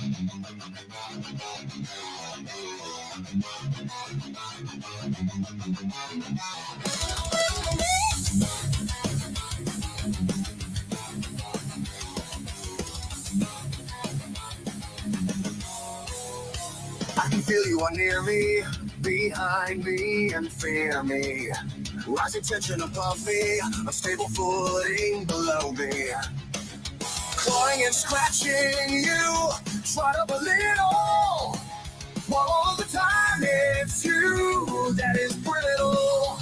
I can feel you are near me, behind me, and fear me. Rising tension above me, unstable footing below me. Clawing and scratching you, try to belittle. While all the time it's you that is brittle.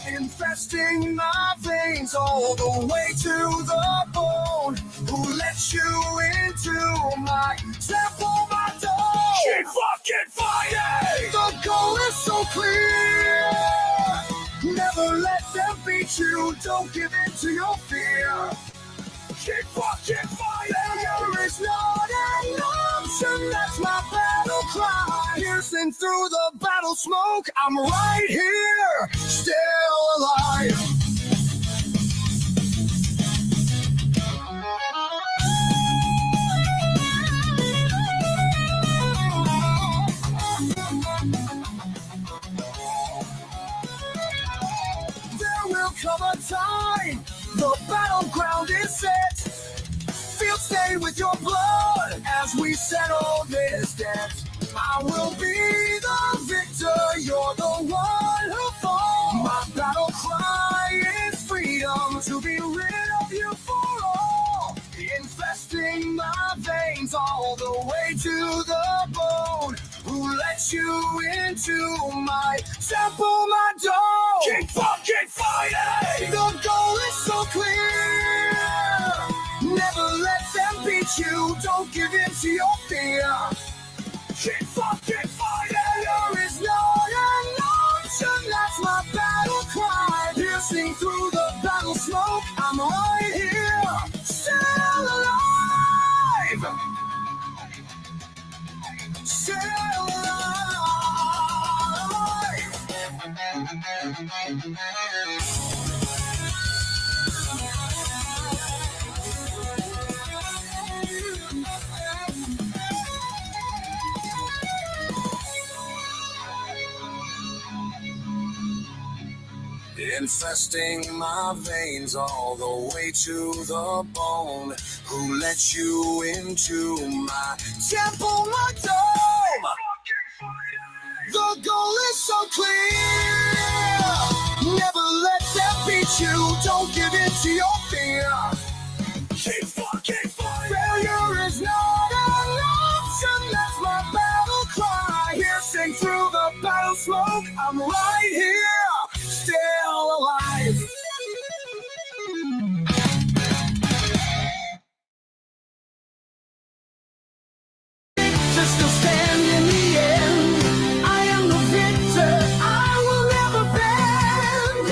Infesting my veins all the way to the bone. Who let you into my temple, my dome? Keep fucking fighting! The goal is so clear. Never let them beat you. Don't give in to your fear. Keep fucking fighting! Failure is not an option. That's my battle cry. Piercing through the battle smoke, I'm right here, still alive. There will come a time, the battleground is set. Field stay with your blood as we settle this debt. I will be the victor, you're the one who falls. My battle cry is freedom, to be rid of you for all. Infesting my veins all the way to the bone. Who let you into my temple, my dome? Keep fucking fighting! The goal is so clear. Never let them beat you. Don't give in to your fear. Keep fucking fighting! Failure is not an option. That's my battle cry. Piercing through the battle smoke, I'm right here, still alive. Still alive. Infesting my veins all the way to the bone. Who let you into my temple, my dome? The goal is so clear. Never let them beat you. Don't give in to your fear. Keep fucking fighting! Failure is not an option. That's my battle cry. Piercing through the battle smoke, I'm right here, still alive. To still stand in the end. I am the victor. I will never bend.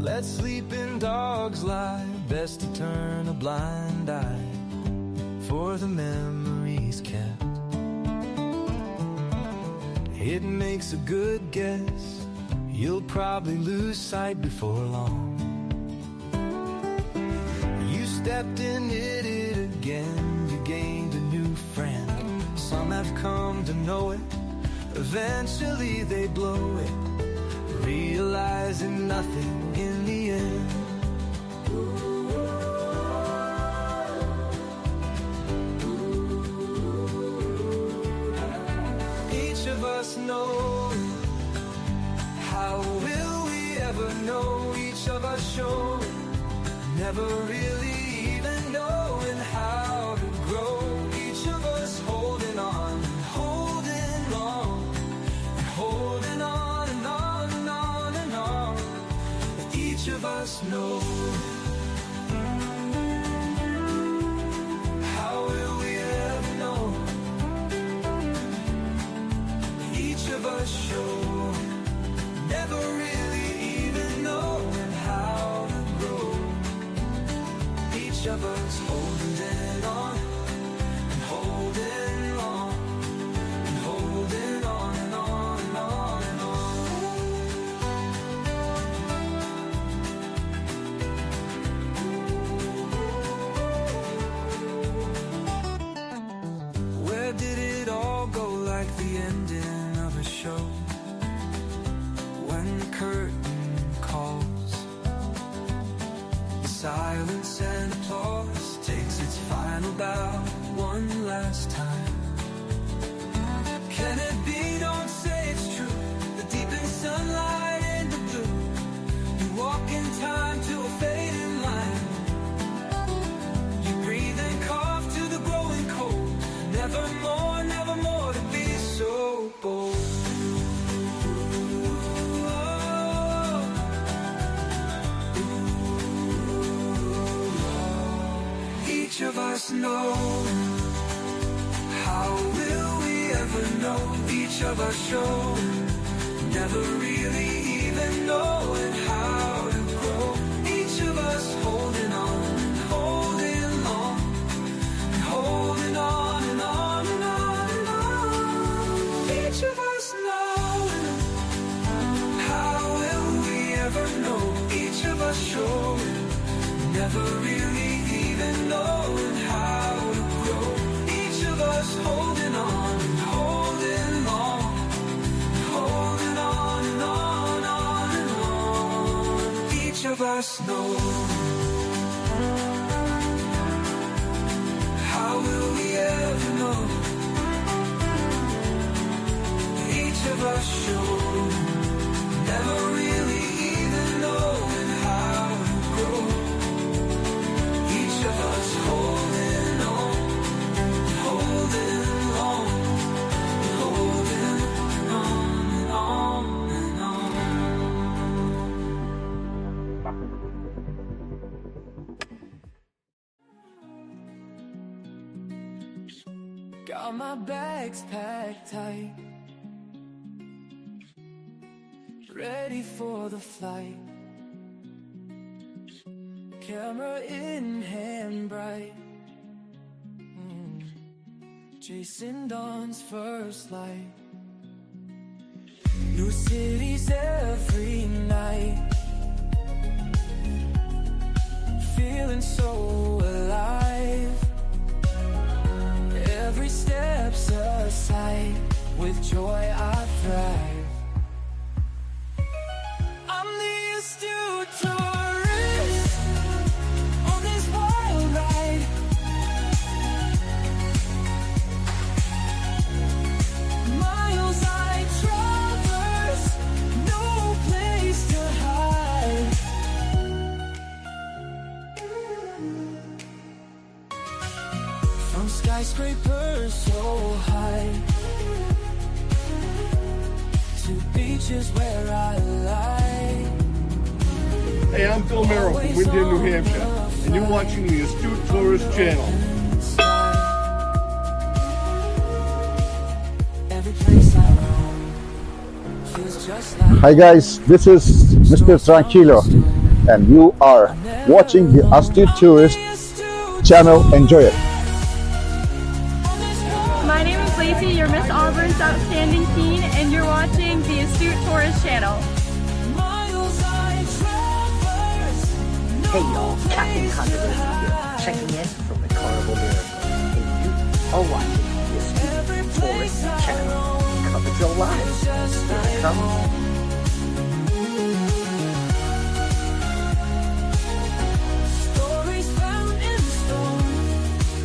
Let sleeping dogs lie, best to turn a blind eye for the memories kept. It makes a good guess, you'll probably lose sight before long. You stepped in it again, you gained a new friend. Some have come to know it, eventually they blow it, realizing nothing in the end. Each of us know, how will we ever know? Each of us show, never really even knowing how to grow. Each of us holding on, holding on, and holding on and on and on and on. Each of us know, how will we ever know? Each of us show, never really even knowing how to grow. of us holding on and holding on and holding on and on and on and on. Where did it all go, like the ending of a show? When the curtain calls, silence and applause takes its final bow one last time. Can it be? Don't say it's true. The deepened sunlight in the blue. You walk in time to a fading line. You breathe and cough to the growing cold. Nevermore, nevermore to be so bold. Each of us know. How will we ever know? Each of us show. Never really even knowing how to grow. Each of us holding on, holding long, and holding on and on and on and on. Each of us know. How will we ever know? Each of us show. Never really even knowing how to grow. Each of us holding on and holding on, holding on and on and on. Each of us know. How will we ever know? Each of us show. Never really even knowing how to grow. Each of us holding on, holding on, holding on and on and on. Got my bags packed tight, ready for the flight. Camera in hand bright, chasing dawn's first light. New cities every night, feeling so alive. Every step's a sight, with joy I thrive. I'm the astute tourist on this wild ride. Miles I traverse, no place to hide. From skyscrapers so high to beaches where I lie. Hey, I'm Phil Merrill from Windham, New Hampshire, and you're watching the Astute Tourist channel. Hi guys, this is Mr. Tranquilo and you are watching the Astute Tourist channel. Enjoy it. My name is Lacey, your Miss Auburn's Outstanding Teen, and you're watching the Astute Tourist channel. Hey y'all, Captain Controversy here, checking in from the Carnival Miracle, and you are watching the Astute Tourist channel. Coverage your lives. Here it comes. Stories found in stone.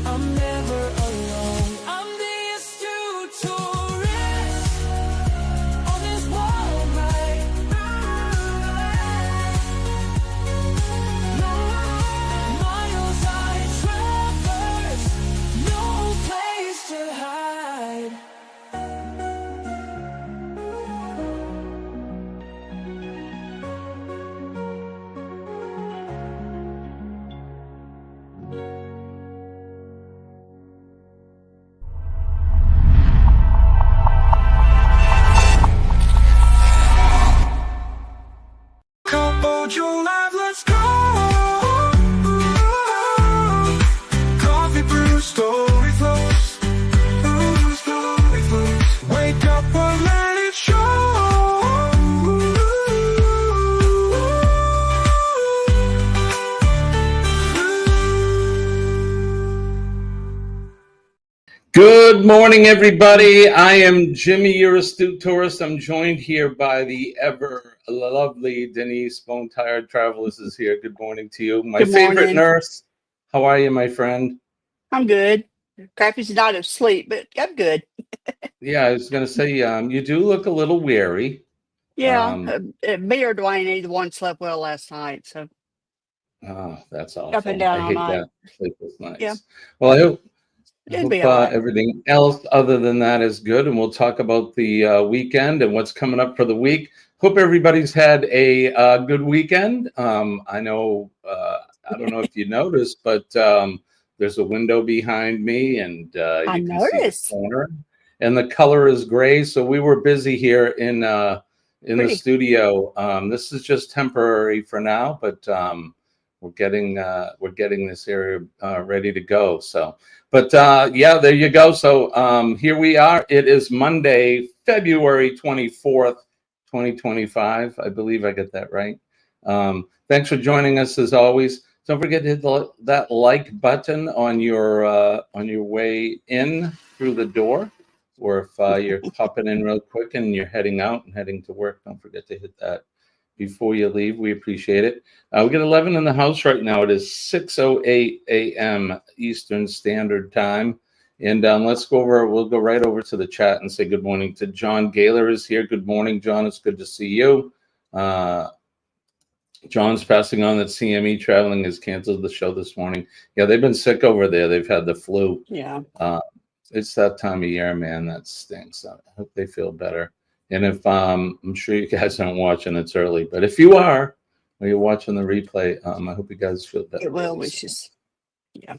I'm never alone. I'm the astute tourist on this wild ride. Miles I traverse, no place to hide. Good morning, everybody. I am Jimmy, your astute tourist. I'm joined here by the ever lovely Denise, Bone Tired Travelers is here. Good morning to you. My Good favorite morning. nurse. How are you, my friend? I'm good. Crappy's not asleep, but I'm good. Yeah, I was going to say, you do look a little weary. Yeah, me or Dwayne, either one slept well last night, so Oh, that's up and awful. down I all hate night. that. Sleepless Yeah, nights. Well, I it'd be hope all right. everything else other than that is good, and we'll talk about the weekend and what's coming up for the week. Hope everybody's had a good weekend. I know, I don't know if you noticed, but there's a window behind me, and I you can see the noticed. corner, and the color is gray. So we were busy here in the Pretty. studio. This is just temporary for now, but we're getting this area ready to go. So. But yeah, there you go. So here we are. It is Monday, February 24th, 2025. I believe I get that right. Thanks for joining us as always. Don't forget to hit that like button on your way in through the door, or if you're popping in real quick and you're heading out and heading to work, don't forget to hit that before you leave. We appreciate it. We got 11 in the house right now. It is 6:08 a.m. Eastern Standard Time. And let's go over, we'll go right over to the chat and say good morning to John Gaylor is here. Good morning, John. It's good to see you. John's passing on that CME Traveling has canceled the show this morning. Yeah, they've been sick over there. They've had the flu. Yeah. It's that time of year, man. That stinks. I hope they feel better. And if I'm sure you guys aren't watching, it's early, but if you are, or you're watching the replay, I hope you guys feel better. It will, really it's just, yeah.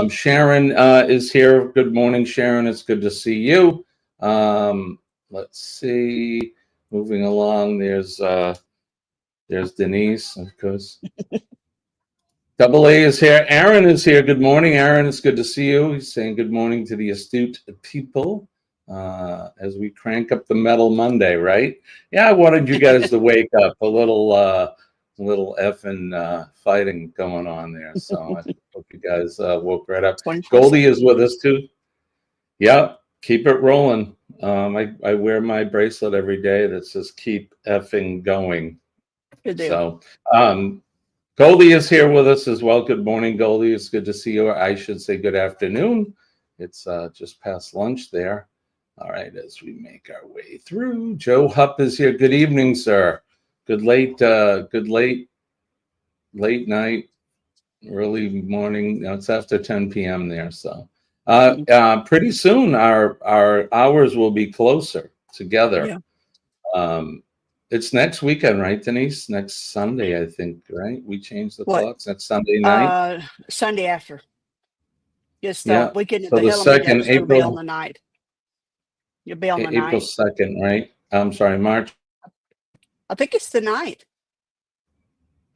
Sharon is here. Good morning, Sharon. It's good to see you. Let's see. Moving along, there's Denise, of course. Double A is here. Aaron is here. Good morning, Aaron. It's good to see you. He's saying good morning to the astute people as we crank up the Metal Monday, right? Yeah, I wanted you guys to wake up. A little effing fighting going on there. So I hope you guys woke right up. Goldie is with us too. Yeah, keep it rolling. I wear my bracelet every day that says "Keep effing going." Good deal. So Goldie is here with us as well. Good morning, Goldie. It's good to see you. I should say good afternoon. It's just past lunch there. All right, as we make our way through. Joe Hupp is here. Good evening, sir. Good late night, early morning. No, it's after 10 p.m. there. So pretty soon our hours will be closer together. Yeah. It's next weekend, right, Denise? Next Sunday, I think, right? We changed the clocks. Next Sunday night. Sunday after. Just Yeah. weekend So at the the Hillman second Depot, you'll be on April. the night. You'll be on the April night. 2nd, right? I'm sorry, March. I think it's the 9th.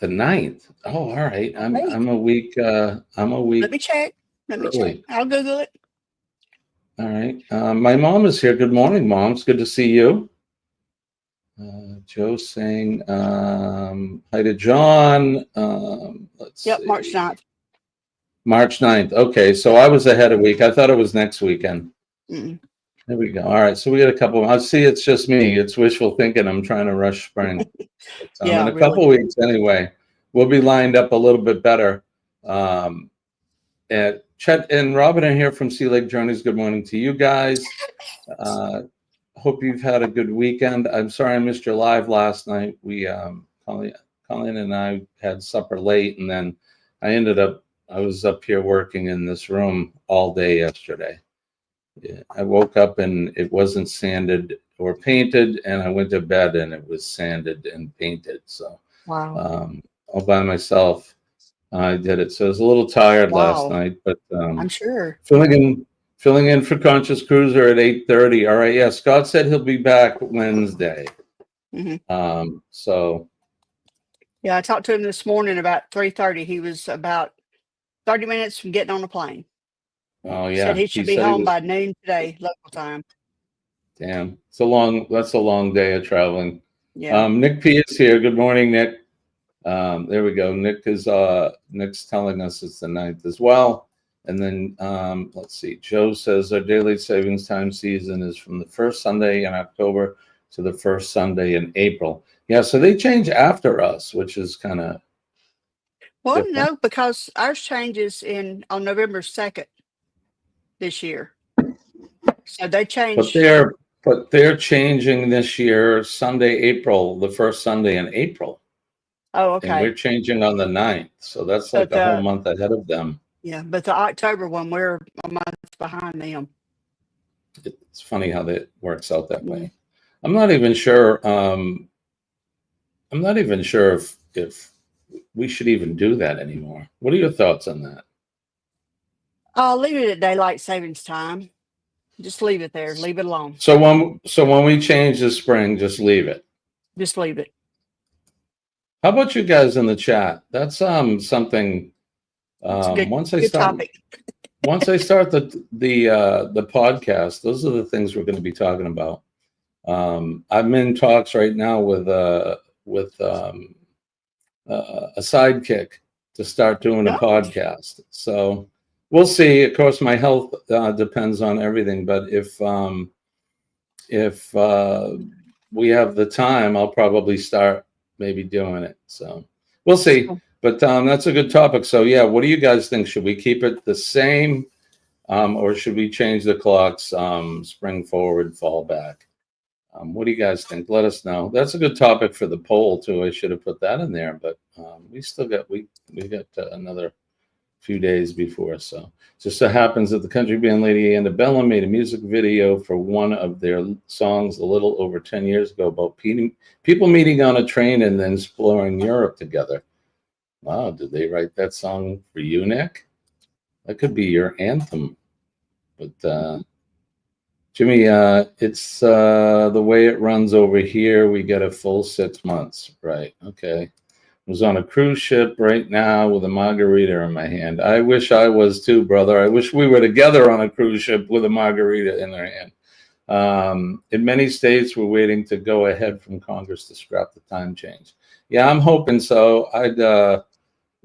The 9th. Oh, all right. I'm a week. I'm a week. Let me check. Early. I'll Google it. All right. My mom is here. Good morning, Mom. It's good to see you. Joe saying hi to John. Let's see. March 9th. March 9th. Okay, so I was ahead a week. I thought it was next weekend. Mm-mm. There we go. All right, so we got a couple. I see. It's just me. It's wishful thinking. I'm trying to rush spring. But, in a couple weeks, anyway, we'll be lined up a little bit better. And Chet and Robin are here from Sea Lake Journeys. Good morning to you guys. Hope you've had a good weekend. I'm sorry I missed your live last night. We Colleen and I had supper late, and then I was up here working in this room all day yesterday. Yeah, I woke up and it wasn't sanded or painted, and I went to bed and it was sanded and painted. So wow, all by myself, I did it. So I was a little tired last night, but I'm sure filling in for Conscious Cruiser at 8:30. All right, yeah. Scott said he'll be back Wednesday. Mm-hmm. So yeah, I talked to him this morning about 3:30. He was about 30 minutes from getting on the plane. Oh yeah, said he should be home by noon today, local time. Damn, that's a long day of traveling. Yeah. Nick P is here. Good morning, Nick. There we go. Nick's telling us it's the 9th as well. And then let's see. Joe says our daylight savings time season is from the first Sunday in October to the first Sunday in April. Yeah, so they change after us, which is kind of Well, different. no, because ours changes on November 2nd this year. So they change. But they're changing this year, Sunday, April, the first Sunday in April. Oh, And we're okay. changing on the 9th. So that's like But a whole month ahead of them. yeah, but the October one, we're a month behind them. It's funny how that works out that way. I'm not even sure. If we should even do that anymore. What are your thoughts on that? I'll leave it at daylight savings time. Just leave it there. Leave it alone. So when we change this spring, just leave it. Just leave it. How about you guys in the chat? That's something. Once I start topic. once I start the podcast, those are the things we're going to be talking about. I'm in talks right now with a sidekick to start doing a podcast. So we'll see. Of course, my health depends on everything, but if we have the time, I'll probably start maybe doing it. So we'll see. But that's a good topic. So yeah, what do you guys think? Should we keep it the same, or should we change the clocks? Spring forward, fall back. What do you guys think? Let us know. That's a good topic for the poll too. I should have put that in there, but we still got we got another few days before. So just so happens that the country band Lady Antebellum made a music video for one of their songs a little over 10 years ago about people meeting on a train and then exploring Europe together. Wow, did they write that song for you, Nick? That could be your anthem. But Jimmy, it's the way it runs over here. We get a full 6 months. Right. Okay. I was on a cruise ship right now with a margarita in my hand. I wish I was too, brother. I wish we were together on a cruise ship with a margarita in our hand. In many states, we're waiting to go ahead from Congress to scrap the time change. Yeah, I'm hoping so.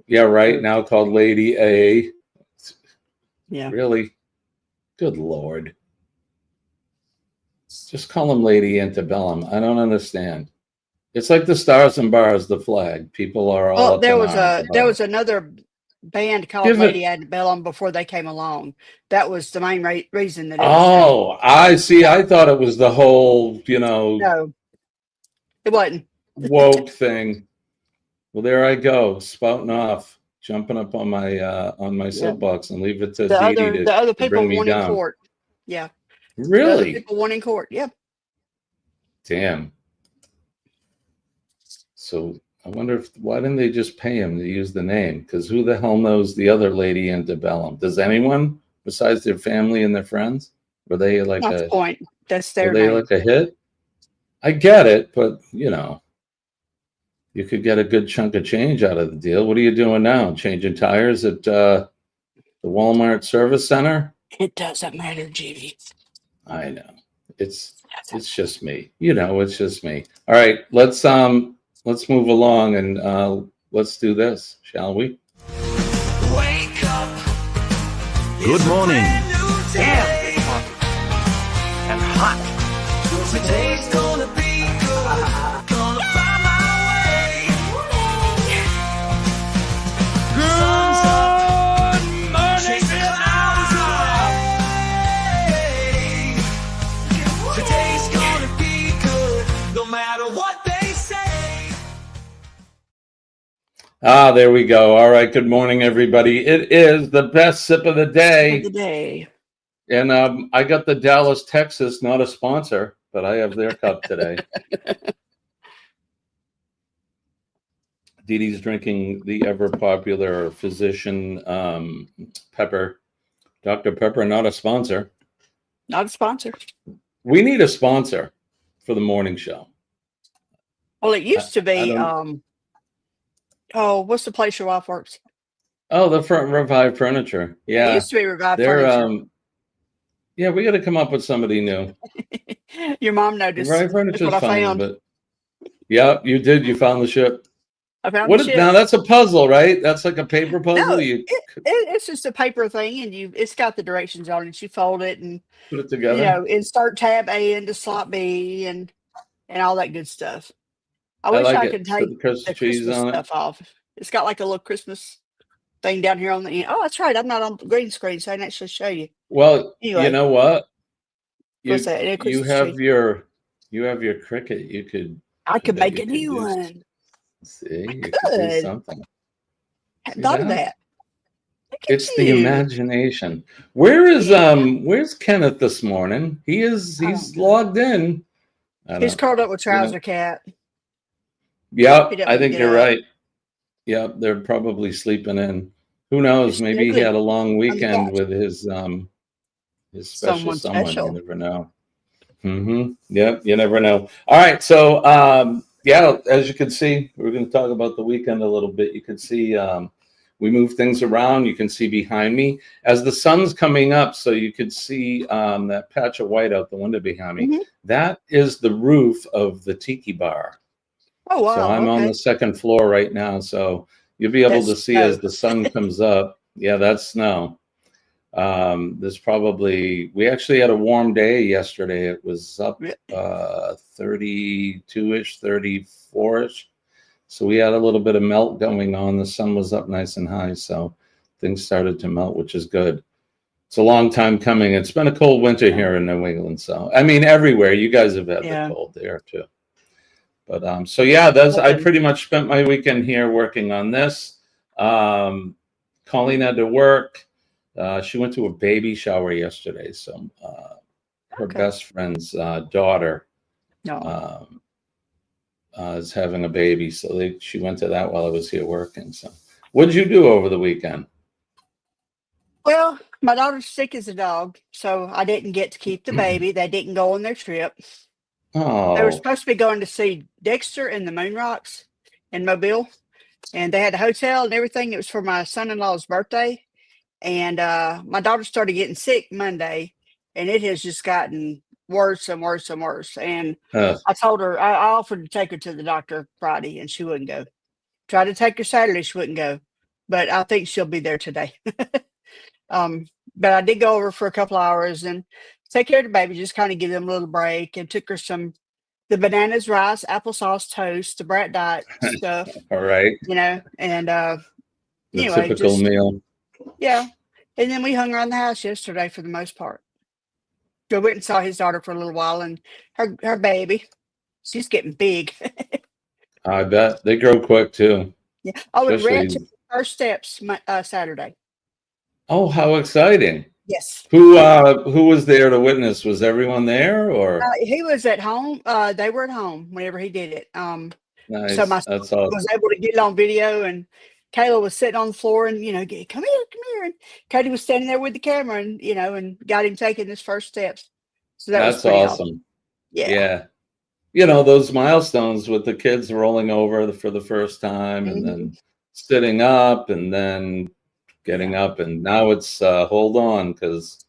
Right now called Lady A. Yeah. Really? Good Lord. Just call him Lady Antebellum. I don't understand. It's like the Stars and Bars, the flag. People are all. Well, there was another band called Lady Antebellum before they came along. That was the main reason that. I see. I thought it was the whole, No, it wasn't. Woke thing. Well, there I go, spouting off, jumping up on my soapbox, and leave it to Dee Dee the other to people bring me won in down. court. Yeah. Really? The other people won in court. Yeah. Damn. So I wonder why didn't they just pay him to use the name? Because who the hell knows the other Lady Antebellum? Does anyone besides their family and their friends? Were they like That's the point. That's their were they name. like a hit? I get it, but you could get a good chunk of change out of the deal. What are you doing now? Changing tires at the Walmart service center? It doesn't matter, Jimmy. I know. It's just me. It's just me. All right, let's move along and let's do this, shall we? Wake up. Good morning. Damn, good morning. And hot. Today's gonna be good. Gonna find my way. Sun's up. Chase the clouds away. Today's gonna be good. No matter what they say. There we go. All right. Good morning, everybody. It is the best sip of the day. And I got the Dallas, Texas, not a sponsor, but I have their cup today. Dee Dee's drinking the ever popular Physician Pepper, Dr. Pepper, not a sponsor. Not a sponsor. We need a sponsor for the morning show. Well, it used to be. What's the place your wife works? Oh, the Revive Furniture. Yeah, It used to be Revive Furniture. Yeah, we got to come up with somebody new. Your mom noticed. Revive Furniture's That's what I fine, found. but yeah, you did. You found the ship. I found the ship. Now that's a puzzle, right? That's like a paper puzzle. No, You it's just a paper thing, and it's got the directions on it. You fold it, and put it together. insert tab A into slot B, and all that good stuff. I I wish like I it. could Put take the Christmas the trees Christmas on it. stuff off. It's got like a little Christmas thing down here on the end. Oh, that's right. I'm not on green screen, so I can actually show you. Well, you Anyway, know what? what's that? A You Christmas have tree. your cricket. You could. I I could bet make you a could new do. one. See, you could do Good. something. Hadn't See thought of that? that. Look at It's the you. imagination. Where's Kenneth this morning? I He's don't know. logged in. I He's don't. curled up with You know. Trouser Cat. He Yep, doesn't I want to think get you're up. right. Yep, they're probably sleeping in. Who knows? It's Maybe he snuggly had a long on the weekend couch. with his special Someone someone. You special. never know. Yep, you never know. All right, so yeah, as you can see, we're going to talk about the weekend a little bit. You can see we move things around. You can see behind me as the sun's coming up, so you could see that patch of white out the window behind me. Hmm. That is the roof of the tiki bar. Oh So wow. I'm on Okay. the second floor right now, so you'll be able That's to see as snow. the sun comes up. Yeah, that's snow. There's probably, we actually had a warm day yesterday. It was up 32-ish, 34-ish. So we had a little bit of melt going on. The sun was up nice and high, so things started to melt, which is good. It's a long time coming. It's been a cold winter Yeah. here in New England, so I mean everywhere. You guys have had Yeah. the cold there too. But so yeah, I Nothing. pretty much spent my weekend here working on this. Colleen had to work. She went to a baby shower yesterday, so her Okay. best friend's daughter No. is having a baby, so she went to that while I was here working. So, what did you do over the weekend? Well, my daughter's sick as a dog, so I didn't get to keep the baby. They didn't go on their trip. They were Oh, supposed to be going to see Dexter and the Moon Rocks in Mobile, and they had a hotel and everything. It was for my son-in-law's birthday, and my daughter started getting sick Monday, and it has just gotten worse and worse and worse. And I told her I offered to take her to the doctor Friday, and she wouldn't go. Tried to take her Saturday, she wouldn't go, but I think she'll be there today. But I did go over for a couple hours and take care of the baby, just kind of give them a little break, and took her the bananas, rice, applesauce, toast, the brat diet stuff, all right. and The anyway, typical just meal. yeah. And then we hung around the house yesterday for the most part. Joe went and saw his daughter for a little while, and her baby, she's getting big. I bet they grow quick too. Yeah. Oh, and Rhett took Especially. her first steps Saturday. Oh, how exciting! Yes. Who was there to witness? Was everyone there or? He was at home. They were at home whenever he did it. So Nice. my That's son was awesome. able to get it on video, and Kayla was sitting on the floor, and come here, and Cody was standing there with the camera, and and got him taking his first steps. So that was That's pretty awesome. awesome. Yeah. Yeah. Those milestones with the kids rolling over for the first time and Mhm. then sitting up and then getting up, and now it's hold on, because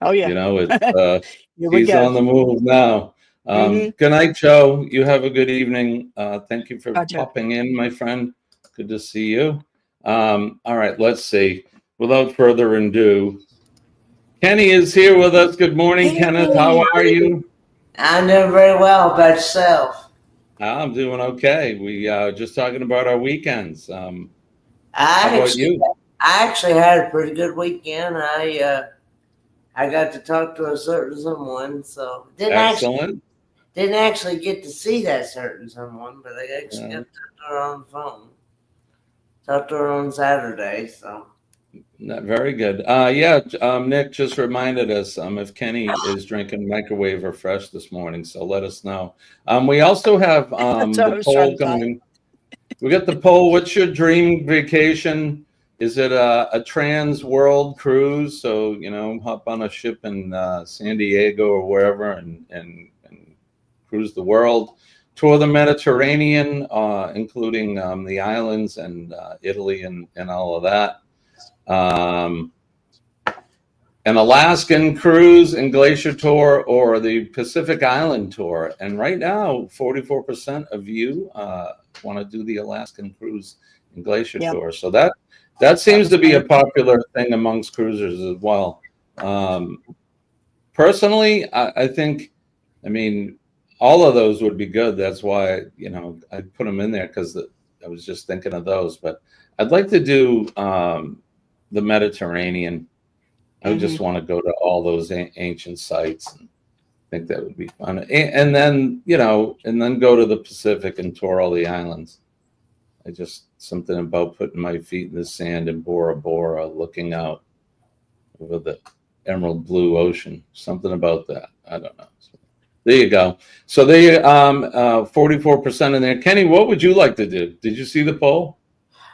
Oh yeah. it's Here we he's go. on the move now. Mhm. Good night, Joe. You have a good evening. Thank you for Gotcha. popping in, my friend. Good to see you. All right, let's see. Without further ado, Kenny is here with us. Good morning, Kenneth. How are you? I'm doing very well. About yourself? I'm doing okay. We just talking about our weekends. How I about you? actually had a pretty good weekend. I got to talk to a certain someone, so Excellent. didn't actually get to see that certain someone, but I actually got to talk to her on the phone. Talked to her on Saturday, so. Very good. Nick just reminded us if Kenny is drinking microwave or fresh this morning, so let us know. We also have That's what I the was trying poll to say. coming. We got the poll. What's your dream vacation? Is it a trans world cruise? So hop on a ship in San Diego or wherever and cruise the world. Tour the Mediterranean, including the islands and Italy and all of that. An Alaskan cruise and glacier tour, or the Pacific Island tour. And right now, 44% of you want to do the Alaskan cruise and glacier Yeah. tour. So that seems to be a popular thing amongst cruisers as well. Personally, I think, I mean, all of those would be good. That's why, I put them in there because I was just thinking of those. But I'd like to do the Mediterranean. I would just want to go to all those ancient sites, and think that would be fun. And then, and then go to the Pacific and tour all the islands. Something about putting my feet in the sand in Bora Bora, looking out over the emerald blue ocean. Something about that. I don't know. So, there you go. So they 44% in there. Kenny, what would you like to do? Did you see the poll?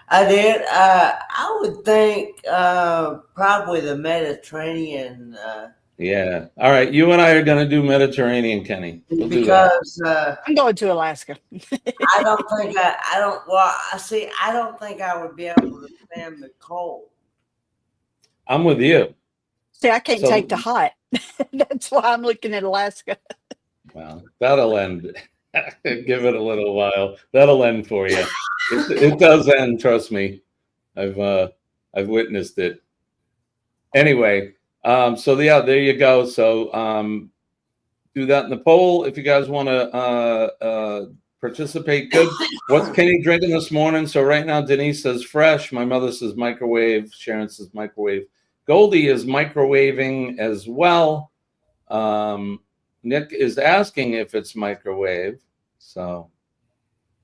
I did. I would think probably the Mediterranean. Yeah. All right. You and I are going to do Mediterranean, Kenny. We'll do that. Because I'm going to Alaska. I don't think I don't. Well, I don't think I would be able to stand the cold. I'm with you. See, I can't take the hot. That's why I'm looking at Alaska. Well, that'll end. Give it a little while. That'll end for you. It does end. Trust me. I've witnessed it. Anyway, so yeah, there you go. So do that in the poll if you guys want to participate. Good. What's Kenny drinking this morning? So right now, Denise says fresh. My mother says microwave. Sharon says microwave. Goldie is microwaving as well. Nick is asking if it's microwave. So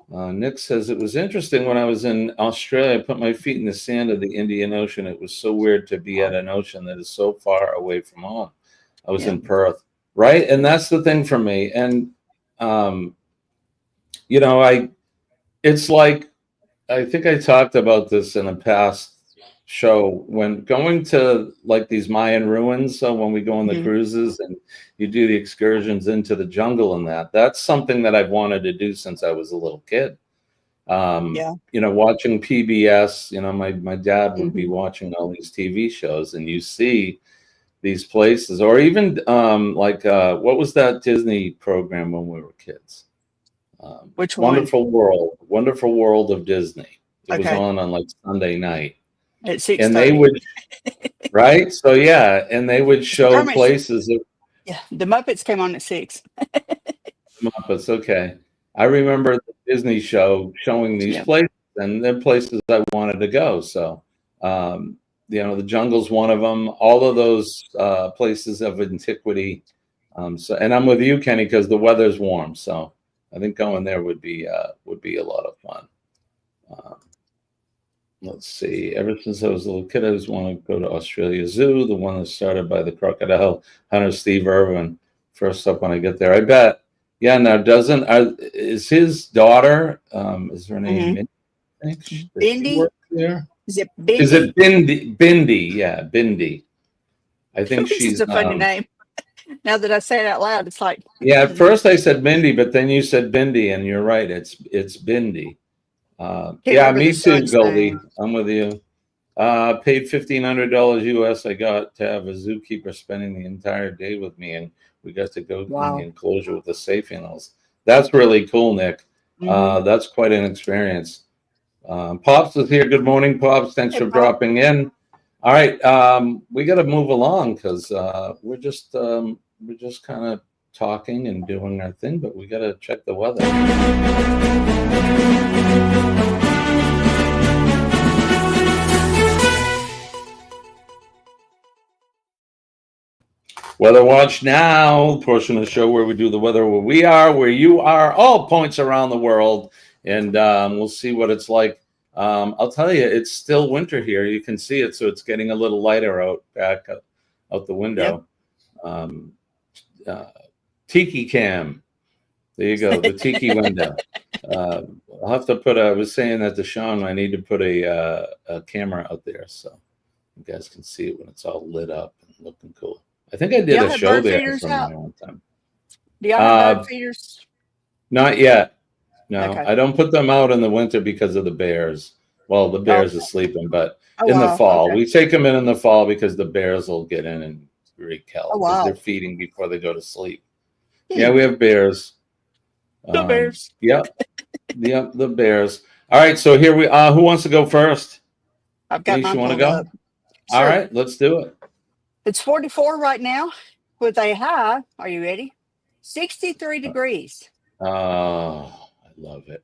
Nick says, it was interesting when I was in Australia, I put my feet in the sand of the Indian Ocean. It was so weird to be at an ocean that is so far away from home. I was in Perth, right? And that's the thing for me. And, it's like, I think I talked about this in a past show, when going to like these Mayan ruins. So when we go on the cruises and you do the excursions into the jungle and that's something that I've wanted to do since I was a little kid. Watching PBS, my dad would be watching all these TV shows, and you see these places, or even what was that Disney program when we were kids? Which one? Wonderful World of Disney. It was on like Sunday night. At 6:30. And they would, right? So yeah, and they would show places. Yeah, the Muppets came on at 6. Muppets, okay. I remember the Disney show showing these places, and they're places I wanted to go. So, the jungle's one of them. All of those places of antiquity. And I'm with you, Kenny, because the weather's warm. So I think going there would be a lot of fun. Let's see. Ever since I was a little kid, I always wanted to go to Australia Zoo, the one that started by the crocodile hunter Steve Irwin. First up when I get there, I bet. Yeah. Now, is his daughter? Is her name Bindi? Is it Bindi? Is it Bindi? Bindi, yeah, Bindi. I think she's a funny name. Now that I say it out loud, it's like. Yeah. At first, I said Bindi, but then you said Bindi, and you're right. It's Bindi. Me too, Goldie. I'm with you. Paid $1,500 US. I got to have a zookeeper spending the entire day with me, and we got to go in the enclosure with the safe animals. That's really cool, Nick. That's quite an experience. Pops is here. Good morning, Pops. Thanks for dropping in. All right, we got to move along because we're just kind of talking and doing our thing, but we got to check the weather. Weather Watch Now, portion of the show where we do the weather where we are, where you are, all points around the world, and we'll see what it's like. I'll tell you, it's still winter here. You can see it, so it's getting a little lighter out the window. Tiki cam. There you go, the tiki window. I'll have to I was saying that to Sean, I need to put a camera out there so you guys can see it when it's all lit up and looking cool. I think I did a show there for a long time. Do y'all have bird feeders? Not yet. No, okay. I don't put them out in the winter because of the bears. Well, the bears are sleeping, but in the fall. We take them in the fall because the bears will get in and wreak hell because they're feeding before they go to sleep. Yeah, we have bears. The bears. Yeah. The Bears. All right, so here we are. Who wants to go first? I've got Denise, mine you want to pulled go? up. All Sure. right, let's do it. It's 44 right now with a high. Are you ready? 63 degrees. Oh, I love it.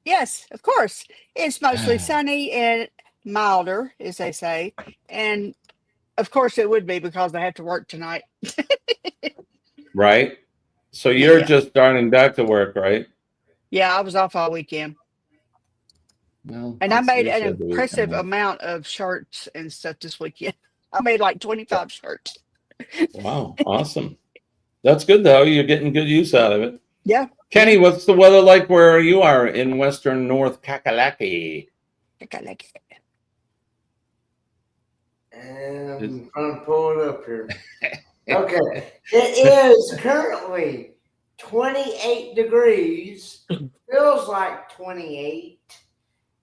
Yes, of course. It's mostly sunny and milder, as they say. And of course it would be because I have to work tonight. Right? So you're Yeah. just starting back to work, right? Yeah, I was off all weekend. Well, And I at made least an you had the weekend impressive off. amount of shirts and stuff this weekend. I made like 25 shirts. Wow, awesome. That's good though. You're getting good use out of it. Yeah. Kenny, what's the weather like where you are in western North Kakalaki? I like it. And I'm trying to pull it up here. Okay. It is currently 28 degrees. Feels like 28.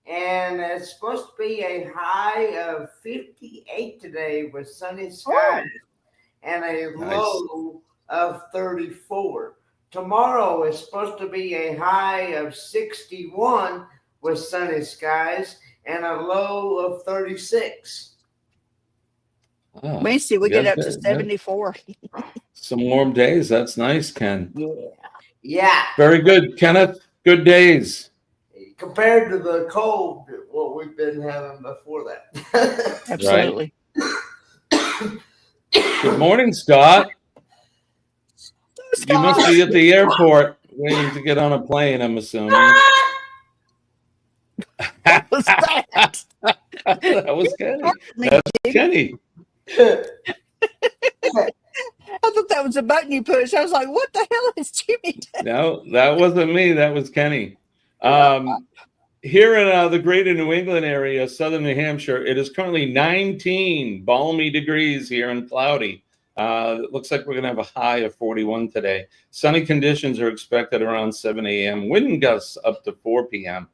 And it's supposed to be a high of 58 today with sunny skies and a low of 34. Tomorrow is supposed to be a high of 61 with sunny skies and a low of 36. Oh, Wednesday we get up to good. 74. Some warm days. That's nice, Ken. Yeah. Very good, Kenneth. Good days. Compared to the cold, what we've been having before that. Absolutely. Good morning, Scott. You must be at the airport waiting to get on a plane, I'm assuming. What was that? That was Kenny. That's Kenny. I thought that was a button you pushed. I was like, what the hell is Jimmy doing? No, that wasn't me. That was Kenny. Here in the greater New England area, southern New Hampshire, it is currently 19 balmy degrees here and cloudy. It looks like we're going to have a high of 41 today. Sunny conditions are expected around 7 a.m. Wind gusts up to 4 p.m.,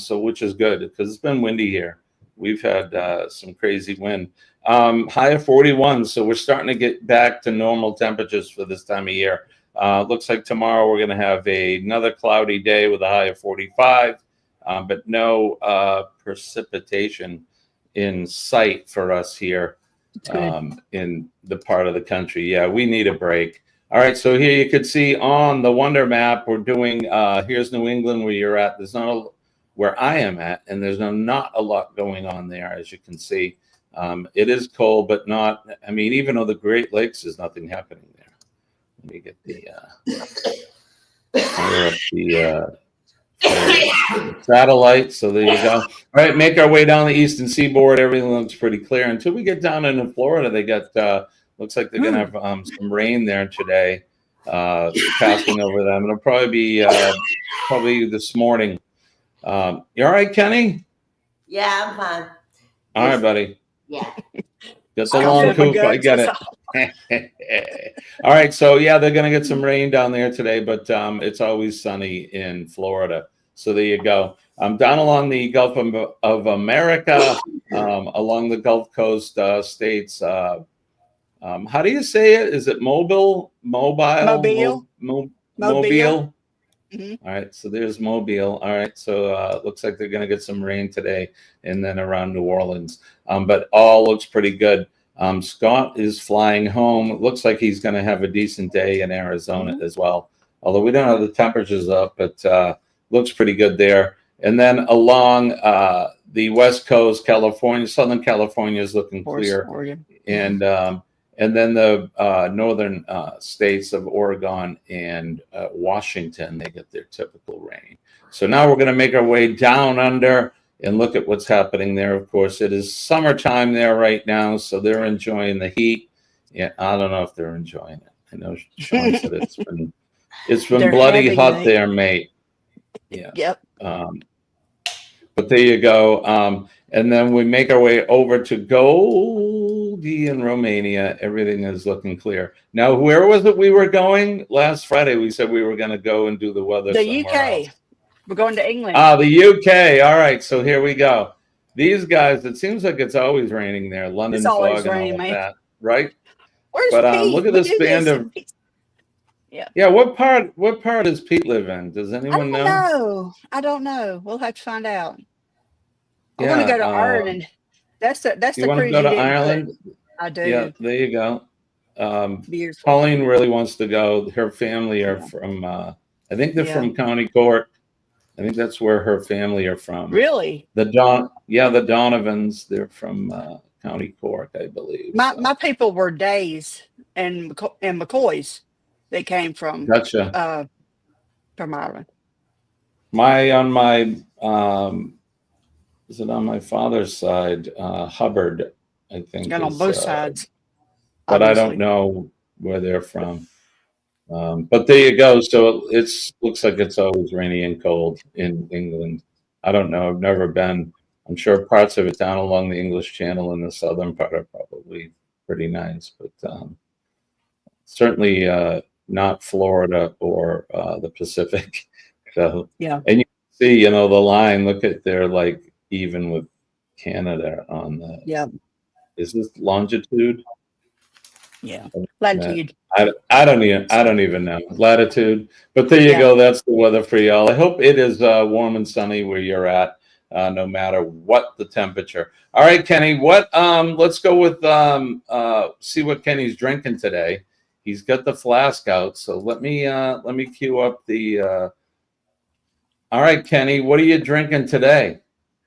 which is good because it's been windy here. We've had some crazy wind. High of 41, so we're starting to get back to normal temperatures for this time of year. Looks like tomorrow we're going to have another cloudy day with a high of 45, but no precipitation in sight for us here in the part of the country. Yeah, we need a break. All right, so here you can see on the Wonder Map, we're doing, here's New England where you're at. There's not where I am at, and there's not a lot going on there, as you can see. It is cold, but not, I mean, even though the Great Lakes, there's nothing happening there. Let me get the satellite. So there you go. All right, make our way down the eastern seaboard. Everything looks pretty clear until we get down into Florida. They got looks like they're gonna have some rain there today, passing over them. It'll probably be probably this morning. You all right, Kenny? Yeah, I'm fine. All right, buddy. Yeah. Get the long coupe. I get it. All right, so yeah, they're gonna get some rain down there today, but it's always sunny in Florida. So there you go. Down along the Gulf of America, along the Gulf Coast states. How do you say it? Is it Mobile? Mobile. All right, so there's Mobile. All right, so looks like they're going to get some rain today and then around New Orleans. But all looks pretty good. Scott is flying home. It looks like he's going to have a decent day in Arizona as well. Although we don't have the temperatures up, but looks pretty good there. And then along the West Coast, California, Southern California is looking clear. Oregon. And then the northern states of Oregon and Washington, they get their typical rain. So now we're going to make our way down under and look at what's happening there. Of course, it is summertime there right now, so they're enjoying the heat. Yeah, I don't know if they're enjoying it. I know Sean said it's been bloody having hot it. there, mate. Yeah. Yep. But there you go. And then we make our way over to Goldie in Romania. Everything is looking clear. Now, where was it we were going? Last Friday, we said we were going to go and do the weather The somewhere UK. else. We're going to England. The UK. All right, so here we go. These guys, it seems like it's always raining there. London It's always fog and raining, all of mate. that, right? Where's But Pete? look at We this do band of... Yeah, what part does Pete live in? Does I anyone don't know? know. I don't know. We'll have to find out. I want to Yeah, go to Ireland. That's you the want to cruise go you to didn't put. Ireland? I Yeah, do. there you go. Beautiful. Pauline really wants to go. Her family are Yeah. from, I think they're Yeah. from County Cork. I think that's where her family are from. Really. The Donovans. They're from County Cork, I believe. My So people were Days and McCoys. They came gotcha. from Ireland. On my is it on my father's side? Hubbard, I think And on is, both sides, but I don't obviously. know where they're from. But there you go. So looks like it's always rainy and cold in England. I don't know. I've never been. I'm sure parts of it down along the English Channel in the southern part are probably pretty nice, but certainly not Florida or the Pacific. So, Yeah. and you can see, the line. Look at they're like even with Canada on the. Yeah. Is this longitude? Yeah. Uh, Latitude. I don't even know latitude, but there you Yeah. go. That's the weather for y'all. I hope it is warm and sunny where you're at, no matter what the temperature. All right, Kenny. Let's go with see what Kenny's drinking today. He's got the flask out, so let me cue up the. All right, Kenny. What are you drinking today?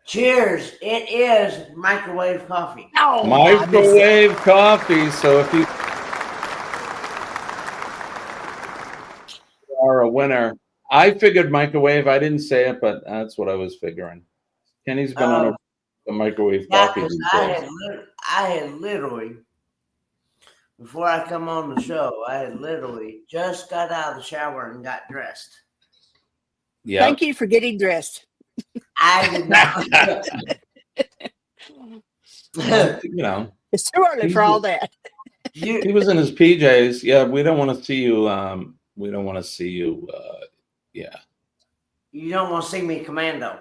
Cheers. It is microwave coffee. Oh, Microwave coffee. So if you are a winner. I figured microwave. I didn't say it, but that's what I was figuring. Kenny's been on a microwave coffee these days. I had literally, before I come on the show, I had literally just got out of the shower and got dressed. Yeah. Thank you for getting dressed. I did not. It's too early for all that. He was in his PJs. Yeah, we don't want to see you. We don't want to see you. Yeah. You don't want to see me commando.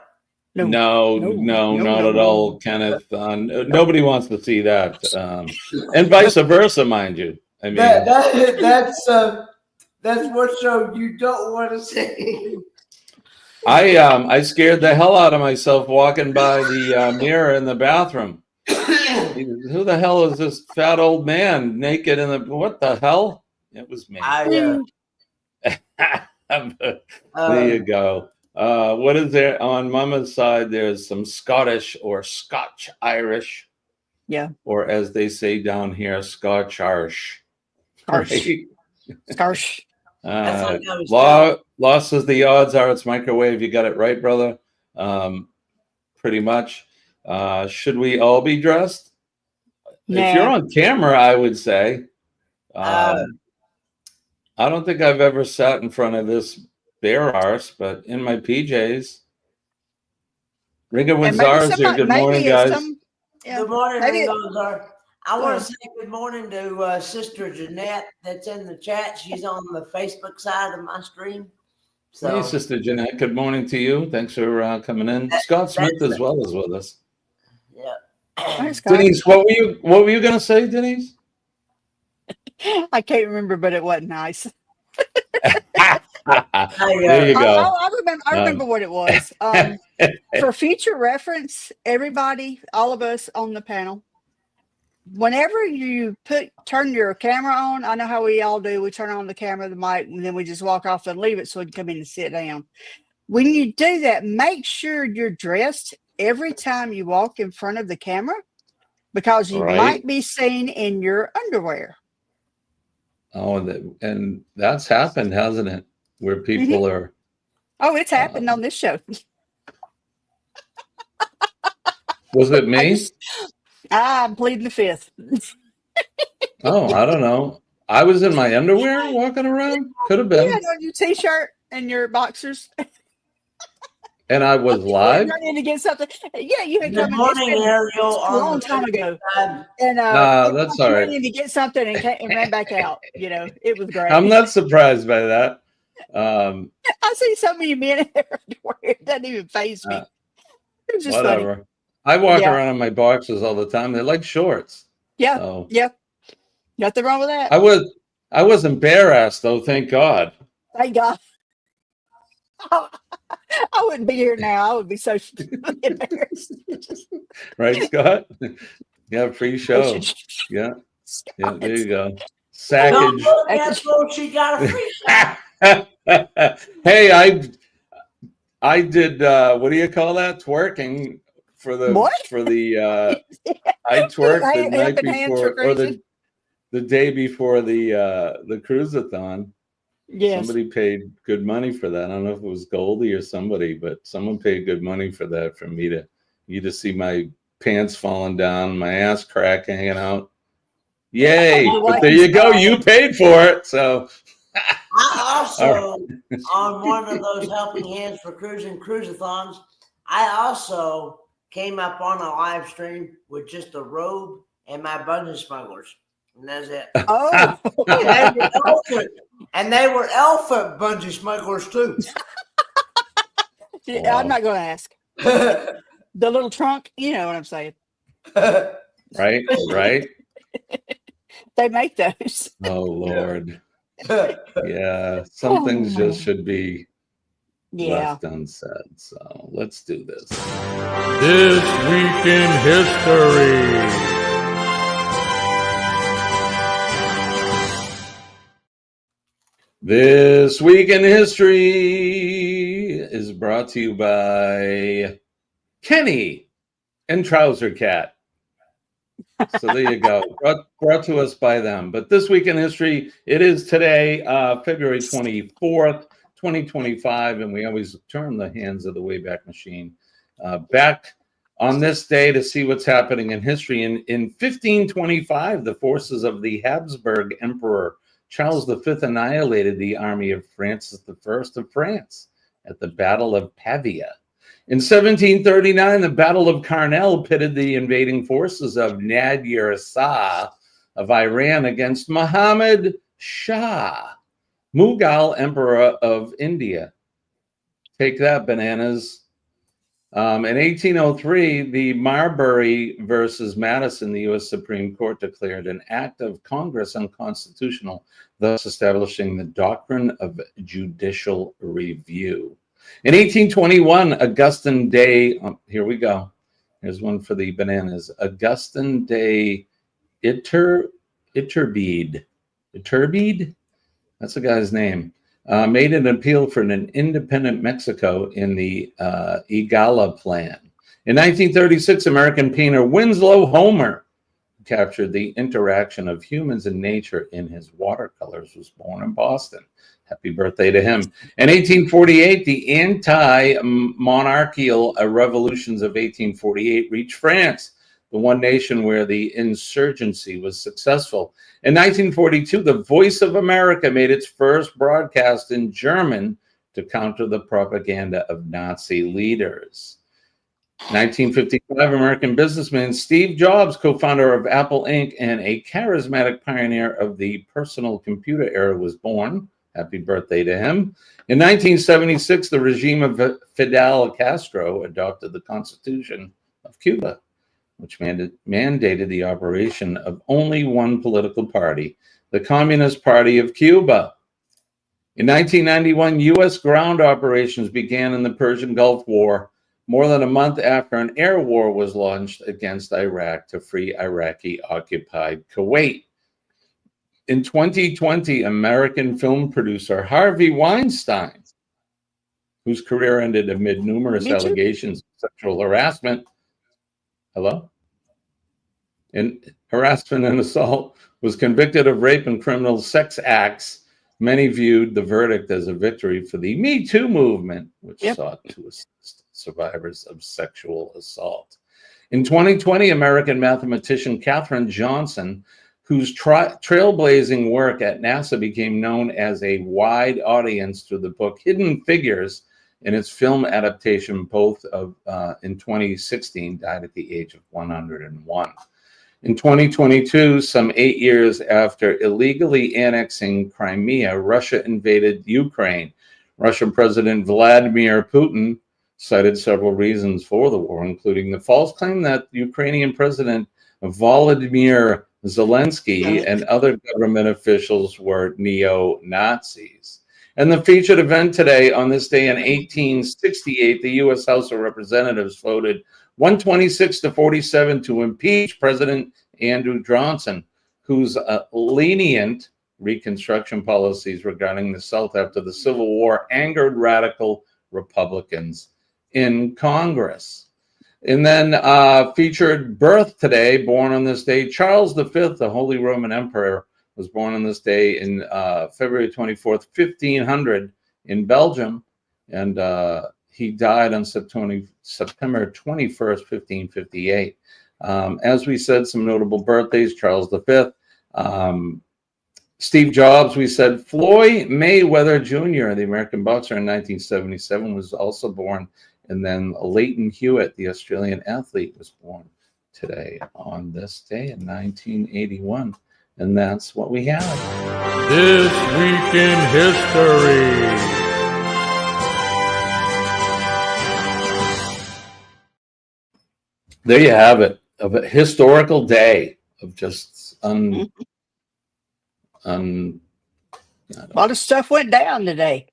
No, not at all, Kenneth. Nobody wants to see that, and vice versa, mind you. I mean, that's what show you don't want to see. I scared the hell out of myself walking by the mirror in the bathroom. Who the hell is this fat old man naked in the? What the hell? It was me. There you go. What is there on Mama's side? There's some Scottish or Scotch Irish. Yeah. Or as they say down here, Scotch Irish. Scotch. Law says the odds are it's microwave. You got it right, brother. Pretty much. Should we all be dressed? Nah. If you're on camera, I would say. I don't think I've ever sat in front of this bare arse, but in my PJs. Ringo and Zar's, good morning, guys. Good morning, Ringo and Zar. I want to say good morning to Sister Jeanette that's in the chat. She's on the Facebook side of my stream. So, hey, Sister Jeanette, good morning to you. Thanks for coming in. Scott Smith as well is with us. Yeah. Denise, what were you going to say, Denise? I can't remember, but it wasn't nice. There you go. I remember what it was. For future reference, everybody, all of us on the panel, whenever you turn your camera on, I know how we all do. We turn on the camera, the mic, and then we just walk off and leave it so we can come in and sit down. When you do that, make sure you're dressed every time you walk in front of the camera, because you might be seen in your underwear. Oh, and that's happened, hasn't it? Where people are. Oh, it's happened on this show. Was it me? I'm pleading the fifth. Oh, I don't know. I was in my underwear walking around. Could have been. You had on your t-shirt and your boxers. And I was live. Running to get something. Yeah, you had Good morning, Ariel. A long time ago. And that's all right. Running to get something and ran back out. It was great. I'm not surprised by that. I see so many men in their underwear. It doesn't even faze me. It was just whatever. funny. I walk around in my boxers all the time. They're like shorts. Yeah. So. Yeah. Nothing wrong with that. I I wasn't bare ass though, thank God. Thank God. I wouldn't be here now. I would be so embarrassed. Right, Scott? Yeah, free I show. should- Yeah, yeah, Scott, there you go. Don't Sackage. look at those. She got a free shot. Hey, I did what do you call that? Twerking for the What? I twerked the night Helping hands for before or cruising. the day before the cruise-a-thon. Yes. Somebody paid good money for that. I don't know if it was Goldie or somebody, but someone paid good money for that for me to you to see my pants falling down, my ass crack hanging out. Yay! Your But wife there is- you go. You paid for it, so. I also, on one of those helping hands for cruising cruisathons, I also came up on a live stream with just a robe and my bungee smugglers. And that's it. Oh. And they were elephant bungee smugglers too. Yeah, I'm not going to ask. The little trunk, you know what I'm saying. Right. They make those. Oh Lord. Yeah, some things just should be left unsaid. So let's do this. This Week in History. This Week in History is brought to you by Kenny and Trouser Cat. So there you go. Brought to us by them. But this week in history, it is today, February 24th, 2025, and we always turn the hands of the Wayback Machine back on this day to see what's happening in history. In 1525, the forces of the Habsburg Emperor Charles V annihilated the army of Francis I of France at the Battle of Pavia. In 1739, the Battle of Karnal pitted the invading forces of Nadir Shah of Iran against Muhammad Shah, Mughal Emperor of India. Take that, bananas. In 1803, the Marbury versus Madison, the U.S. Supreme Court declared an act of Congress unconstitutional, thus establishing the doctrine of judicial review. In 1821, Augustin de, here we go. Here's one for the bananas. Augustin de Iturbide, that's the guy's name, made an appeal for an independent Mexico in the Igala Plan. In 1936, American painter Winslow Homer captured the interaction of humans and nature in his watercolors, was born in Boston. Happy birthday to him. In 1848, the anti-monarchical revolutions of 1848 reached France, the one nation where the insurgency was successful. In 1942, the Voice of America made its first broadcast in German to counter the propaganda of Nazi leaders. 1955, American businessman Steve Jobs, co-founder of Apple Inc. and a charismatic pioneer of the personal computer era, was born. Happy birthday to him. In 1976, the regime of Fidel Castro adopted the Constitution of Cuba, which mandated the operation of only one political party, the Communist Party of Cuba. In 1991, U.S. ground operations began in the Persian Gulf War, more than a month after an air war was launched against Iraq to free Iraqi-occupied Kuwait. In 2020, American film producer Harvey Weinstein, whose career ended amid numerous allegations of sexual harassment, harassment and assault, was convicted of rape and criminal sex acts. Many viewed the verdict as a victory for the Me Too movement, which sought to assist survivors of sexual assault. In 2020, American mathematician Katherine Johnson, whose trailblazing work at NASA became known as a wide audience through the book Hidden Figures and its film adaptation, both of in 2016, died at the age of 101. In 2022, some 8 years after illegally annexing Crimea, Russia invaded Ukraine. Russian President Vladimir Putin cited several reasons for the war, including the false claim that Ukrainian President Volodymyr Zelensky and other government officials were neo-Nazis. And the featured event today, on this day in 1868, the U.S. House of Representatives voted 126 to 47 to impeach President Andrew Johnson, whose lenient Reconstruction policies regarding the South after the Civil War angered radical Republicans in Congress. And then featured birth today, born on this day, Charles V, the Holy Roman Emperor, was born on this day in February 24th, 1500 in Belgium. And he died on September 21st, 1558. As we said, some notable birthdays: Charles V, Steve Jobs, we said. Floyd Mayweather Jr., the American boxer, in 1977 was also born. And then Leighton Hewitt, the Australian athlete, was born today on this day in 1981. And that's what we have. This Week in History. There you have it, of a historical day of just A lot of stuff went down today.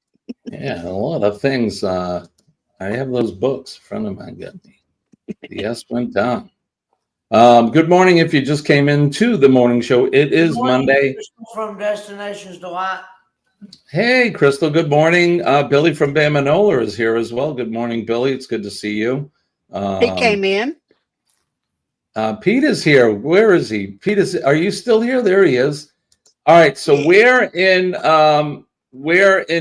Yeah, a lot of things. I have those books. A friend of mine got me. The S went down. Good morning. If you just came into the morning show, it is Monday. From Destinations Delight. Hey, Crystal. Good morning. Billy from Bamanola is here as well. Good morning, Billy. It's good to see you. He came in. Pete is here. Where is he? Pete is. Are you still here? There he is. All right. So where in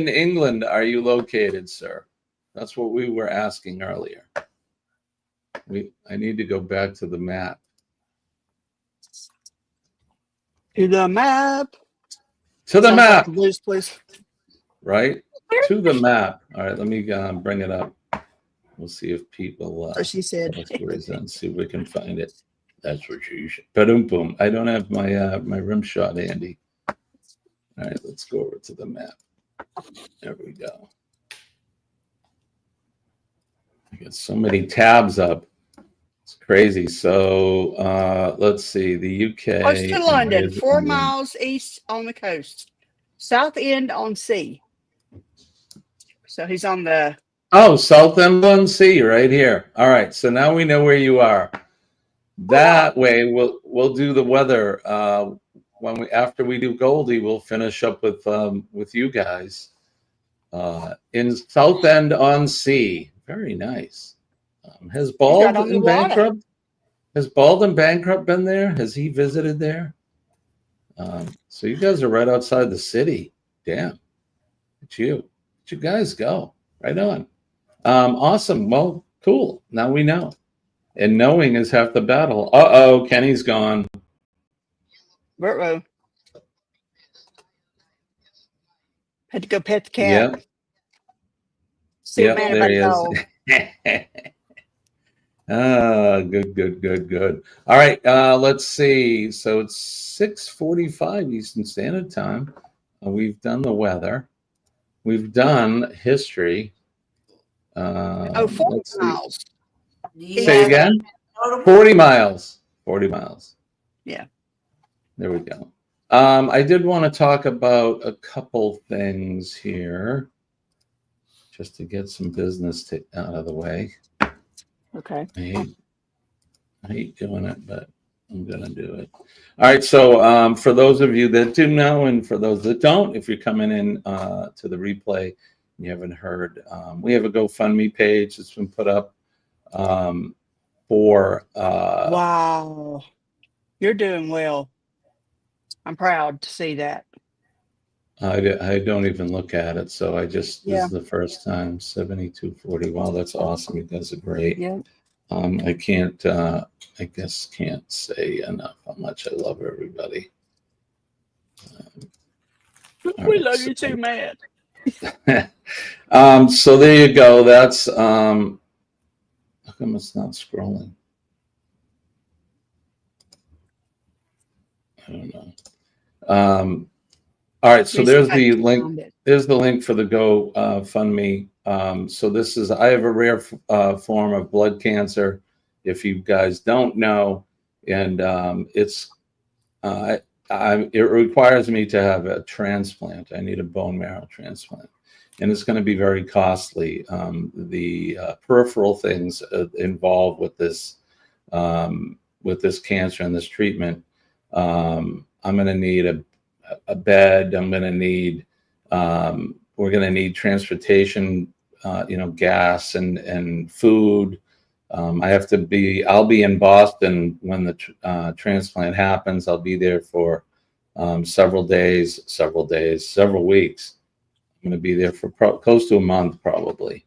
England are you located, sir? That's what we were asking earlier. I need to go back to the map. To the map. To the Sounds map. like Blues, please. Right? To the map. All right, let me bring it up. We'll see if people. She said. Let's see if we can find it. That's what you should. Boom, boom. I don't have my rim shot handy. All right, let's go over to the map. There we go. I got so many tabs up. It's crazy. So let's see. The UK. Close to London, 4 miles east on the coast. South End on Sea. So he's on the. Oh, Southend on Sea, right here. All right. So now we know where you are. That way, we'll do the weather after we do Goldie. We'll finish up with you guys in Southend on Sea. Very nice. Has Bald and Bankrupt? Has Bald and Bankrupt been there? Has he visited there? So you guys are right outside the city. Damn. It's you. Let you guys go. Right on. Awesome. Well, cool. Now we know. And knowing is half the battle. Uh-oh, Kenny's gone. Ruh-roh. Had to go pet the cat. Yep. See what man there he about is. Good. All right, let's see. So it's 6:45 Eastern Standard Time. We've done the weather. We've done history. 40 miles. Say again? 40 miles. 40 miles. Yeah. There we go. I did want to talk about a couple things here, just to get some business out of the way. Okay. I hate doing it, but I'm going to do it. All right. So for those of you that do know, and for those that don't, if you're coming in to the replay and you haven't heard, we have a GoFundMe page that's been put up for. Wow. You're doing well. I'm proud to see that. I don't even look at it, so this is the first time. 7240. Wow, that's awesome. You guys are great. Yeah. I can't say enough how much I love everybody. We love you too, man. So there you go. That's how come it's not scrolling? I don't know. All right, so there's the link. There's the link for the GoFundMe. So this is, I have a rare form of blood cancer, if you guys don't know, and it's it requires me to have a transplant. I need a bone marrow transplant, and it's going to be very costly. The peripheral things involved with this cancer and this treatment. I'm going to need a bed. I'm going to need. We're going to need transportation. Gas and food. I'll be in Boston when the transplant happens. I'll be there for several weeks. I'm going to be there for close to a month probably.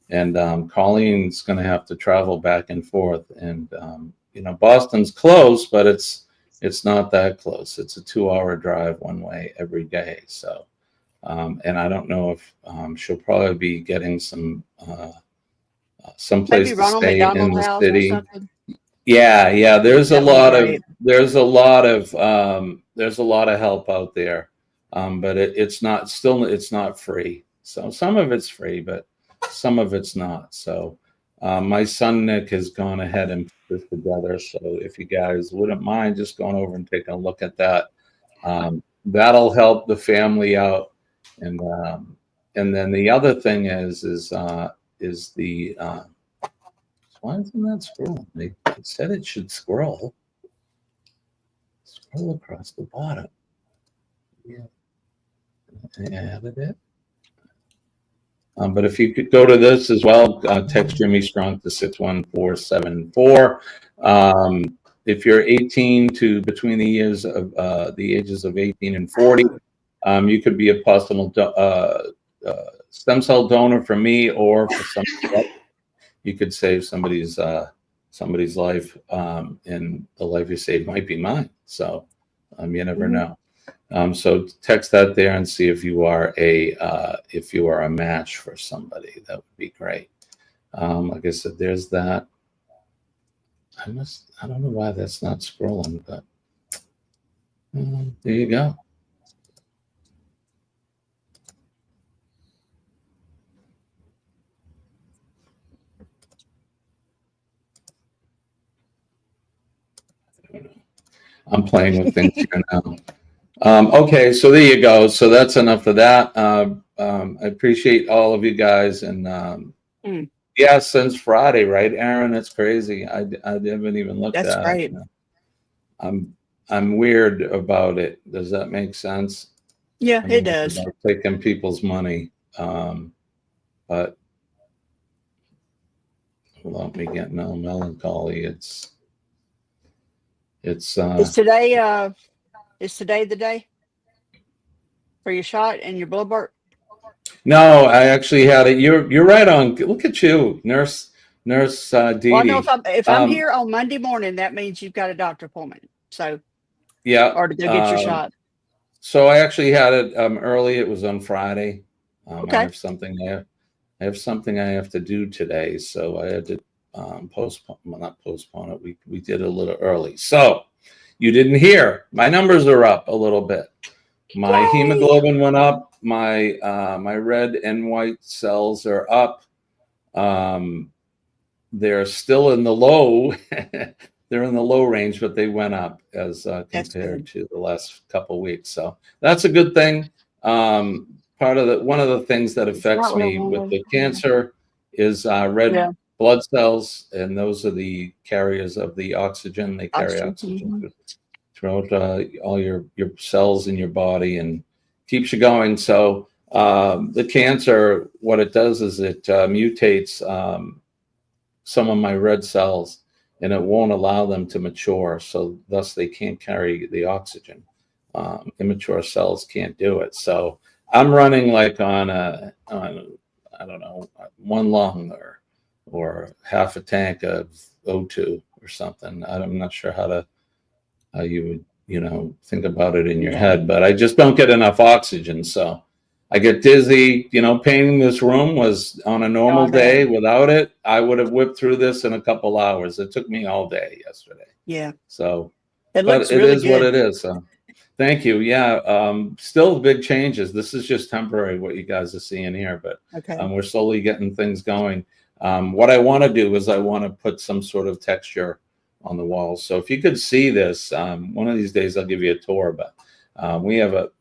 And Colleen's going to have to travel back and forth. And, Boston's close, but it's not that close. It's a 2-hour drive one way every day. So, and I don't know if she'll probably be getting someplace to stay in the city. Yeah. There's a lot of help out there, but it's not free. So some of it's free, but some of it's not. So my son Nick has gone ahead and put this together. So if you guys wouldn't mind just going over and taking a look at that, that'll help the family out. And then the other thing is the why isn't that scrolling? They said it should scroll across the bottom. Yeah, I added it. But if you could go to this as well, text Jimmy Strong to 61474. If you're 18 to between the ages of 18 and 40, you could be a possible stem cell donor for me or for somebody else. You could save somebody's life, and the life you save might be mine. So you never know. So text that there and see if you are a match for somebody. That would be great. Like I said, there's that. I don't know why that's not scrolling, but there you go. I'm playing with things here now. Okay, so there you go. So that's enough of that. I appreciate all of you guys, and yeah, since Friday, right, Aaron? That's crazy. I haven't even looked at it. That's right. I'm weird about it. Does that make sense? Yeah, it does. About taking people's money, but without me getting all melancholy, it's Is today the day for your shot and your blood work? No, I actually had it. You're right on. Look at you, nurse Dee. Well, I know if I'm here on Monday morning, that means you've got a doctor appointment. So yeah, or to go get your shot. So I actually had it early. It was on Friday. Okay. I have something I have to do today, so I had to not postpone it. We did it a little early. So you didn't hear. My numbers are up a little bit. My hemoglobin went up. My red and white cells are up. They're still in the low. They're in the low range, but they went up as compared to the last couple weeks. So that's a good thing. One of the things that affects me with the cancer is red blood cells, and those are the carriers of the oxygen. They carry oxygen throughout all your cells in your body and keeps you going. So the cancer, what it does is it mutates some of my red cells, and it won't allow them to mature. So thus they can't carry the oxygen. Immature cells can't do it. So I'm running like on I don't know, one lung or half a tank of O2 or something. I'm not sure how you would, think about it in your head, but I just don't get enough oxygen. So I get dizzy. Painting this room was on a normal day. Without it, I would have whipped through this in a couple hours. It took me all day yesterday. Yeah. So, it looks really good. What it is. So thank you. Yeah. Still big changes. This is just temporary, what you guys are seeing here, but we're slowly getting things going. What I want to do is I want to put some sort of texture on the walls. So if you could see this, one of these days I'll give you a tour. But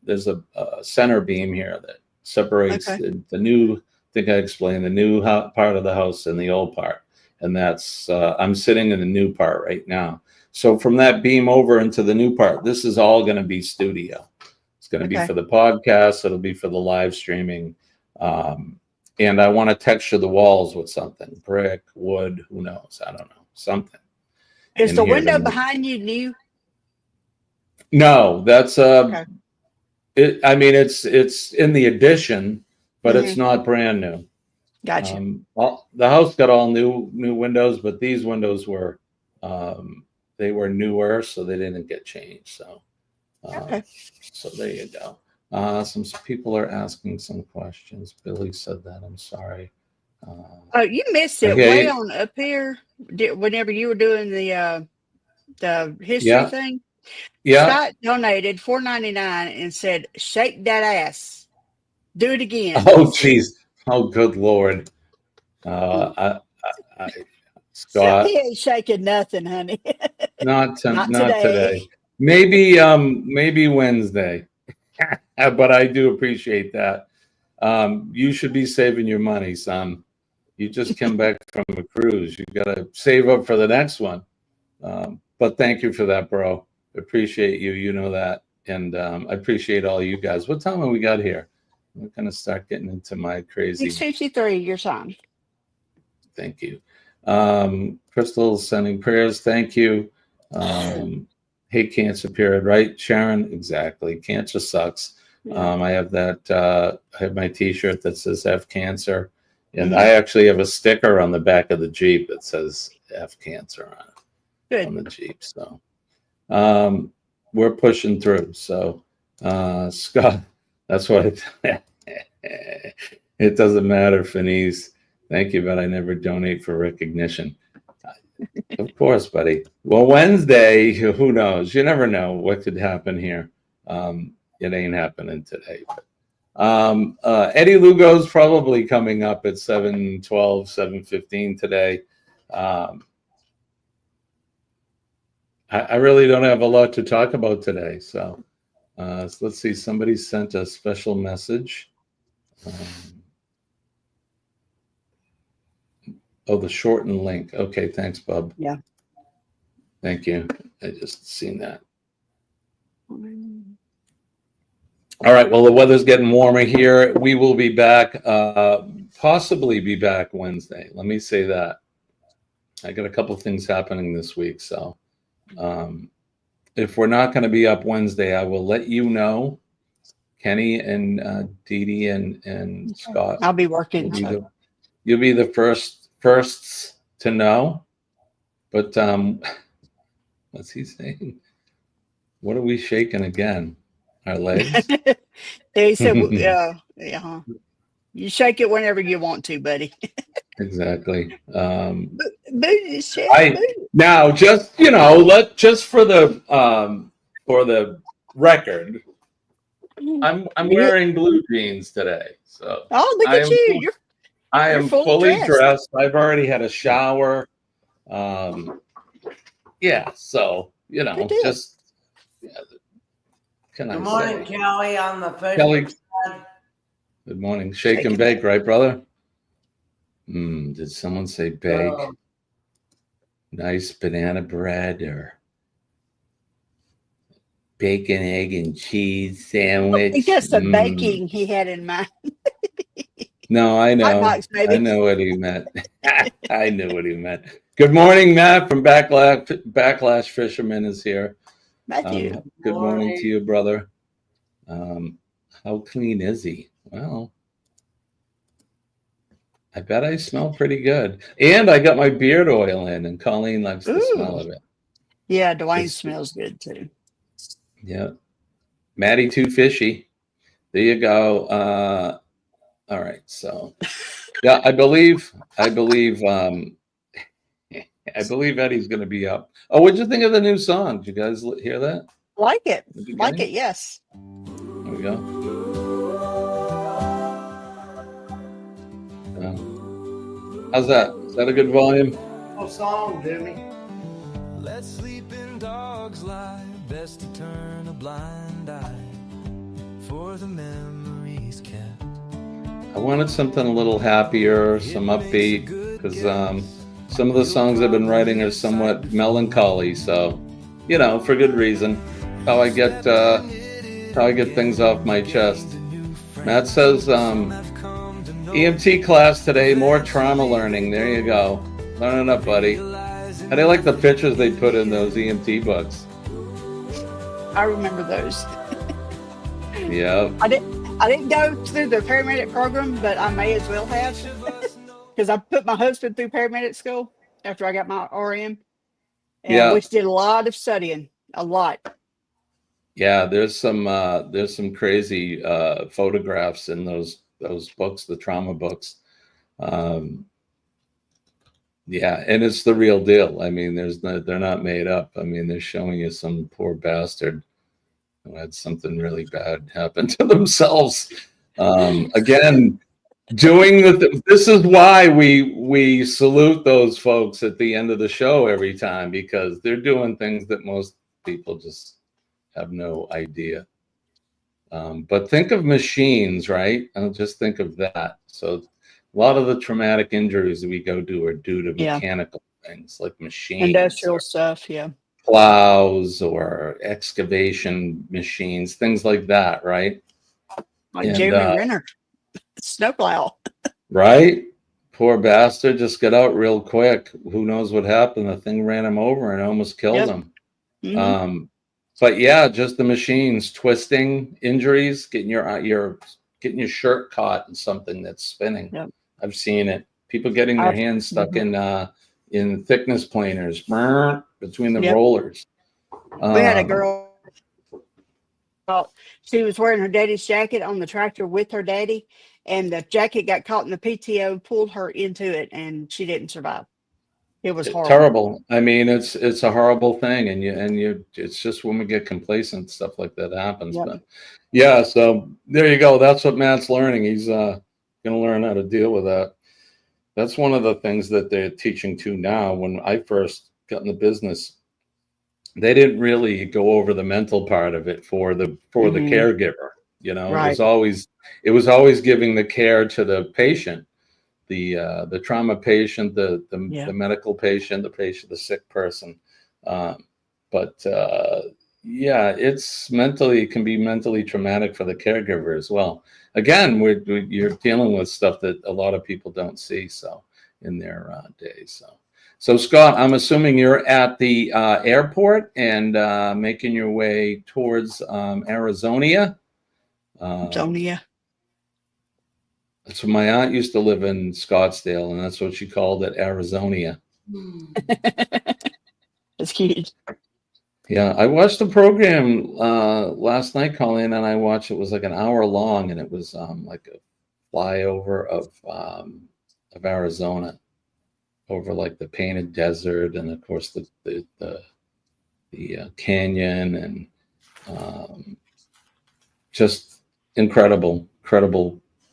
there's a center beam here that separates Okay. the new. I think I explained the new part of the house and the old part, and that's I'm sitting in the new part right now. So from that beam over into the new part, this is all going to be studio. It's going to be Okay. for the podcast. It'll be for the live streaming. And I want to texture the walls with something, brick, wood, who knows? I don't know, something. Is in the here window to make- behind you new? No, that's Okay. I mean, it's in the addition, but it's Mm-hmm. not brand new. Gotcha. The house got all new windows, but these windows were they were newer, so they didn't get changed. So Okay. so there you go. Some people are asking some questions. Billy said that. I'm sorry. Oh, you missed it Okay. way on up here. Whenever you were doing the history Yeah. thing, Yeah. Scott donated $4.99 and said, "Shake that ass, do it again." Oh, geez. Oh, good Lord. I, Scott, He ain't shaking nothing, honey. not Not today. Maybe Wednesday. But I do appreciate that. You should be saving your money, son. You just came back from a cruise. You got to save up for the next one. But thank you for that, bro. Appreciate you. You know that. And I appreciate all you guys. What time have we got here? We're going to start getting into my crazy. 6:53, your time. Thank you. Crystal sending prayers. Thank you. Hate cancer period, right, Sharon? Exactly. Cancer sucks. Yeah. I have that. I have my T-shirt that says "F cancer," and I actually have a sticker on the back of the Jeep that says "F cancer" on it. Good. On the Jeep. So we're pushing through. So Scott, that's what it doesn't matter, Finese. Thank you, but I never donate for recognition. Of course, buddy. Well, Wednesday, who knows? You never know what could happen here. It ain't happening today. But, Eddie Lugo's probably coming up at 7:12, 7:15 today. I really don't have a lot to talk about today. So let's see. Somebody sent a special message. The shortened link. Okay, thanks, Bub. Yeah. Thank you. I just seen that. All right. Well, the weather's getting warmer here. We will be back, possibly be back Wednesday. Let me say that. I got a couple things happening this week. So if we're not going to be up Wednesday, I will let you know. Kenny and Dee Dee and Scott. I'll be working. You'll be the firsts to know. But what's he saying? What are we shaking again? Our legs? He said, yeah. You shake it whenever you want to, buddy. Exactly. Booty shake. Now, just just for the record, I'm wearing blue jeans today. So look at you. I am fully dressed. I've already had a shower. Yeah, so just can Good I morning, say? Kelly, on the Facebook Kelly, side. good morning. Shake and bake, right, brother? Did someone say bake? Nice banana bread or bacon, egg, and cheese sandwich. I think that's the baking he had in mind. No, I know. Box, I know what he meant. I knew what he meant. Good morning, Matt from Backlash Fisherman is here. Matthew. Good morning to you, brother. How clean is he? Well, I bet I smell pretty good. And I got my beard oil in, and Colleen likes the smell of it. Yeah, Dwayne smells good too. Yeah. Maddie Too Fishy. There you go. All right. So yeah, I believe Eddie's gonna be up. Oh, what'd you think of the new song? Did you guys hear that? Like it. Like it, yes. There we go. How's that? Is that a good volume? Song, Jimmy. Let sleeping dogs lie, best to turn a blind eye for the memories kept. I wanted something a little happier, some upbeat, because some of the songs I've been writing are somewhat melancholy. So, you know, for good reason. How I get things off my chest. Matt says, EMT class today, more trauma learning. There you go. Learning up, buddy. How do you like the pictures they put in those EMT books? I remember those. Yeah. I didn't go through the paramedic program, but I may as well have, because I put my husband through paramedic school after I got my RM, and we did a lot of studying, a lot. Yeah, there's some crazy photographs in those books, the trauma books. Yeah, and it's the real deal. I mean, they're not made up. I mean, they're showing you some poor bastard who had something really bad happen to themselves. Again, this is why we salute those folks at the end of the show every time, because they're doing things that most people just have no idea. But think of machines, right? I'll just think of that. So a lot of the traumatic injuries that we go do are due to mechanical things like machines, industrial stuff, plows or excavation machines, things like that, right? Like Jeremy Renner, snowplow. Right? Poor bastard just got out real quick. Who knows what happened? The thing ran him over and almost killed him. Mm-hmm. But yeah, just the machines, twisting injuries, getting your shirt caught in something that's spinning. Yep. I've seen it. People getting their hands stuck in thickness planers between the rollers. We had a girl. She was wearing her daddy's jacket on the tractor with her daddy, and the jacket got caught in the PTO, pulled her into it, and she didn't survive. It was horrible. Terrible. I mean, it's a horrible thing, and it's just when we get complacent, stuff like that happens. Yep. But yeah, so there you go. That's what Matt's learning. He's going to learn how to deal with that. That's one of the things that they're teaching too now. When I first got in the business, they didn't really go over the mental part of it for the caregiver. You know, right. it was always giving the care to the patient. The trauma patient, the medical patient, the sick person. But it can be mentally traumatic for the caregiver as well. Again, you're dealing with stuff that a lot of people don't see in their days. So Scott, I'm assuming you're at the airport and making your way towards Arizona. So my aunt used to live in Scottsdale, and that's what she called it, Arizona. That's cute. Yeah, I watched the program last night, Colleen, and I watched. It was like an hour long, and it was like a flyover of Arizona over like the Painted Desert, and of course the canyon, and just incredible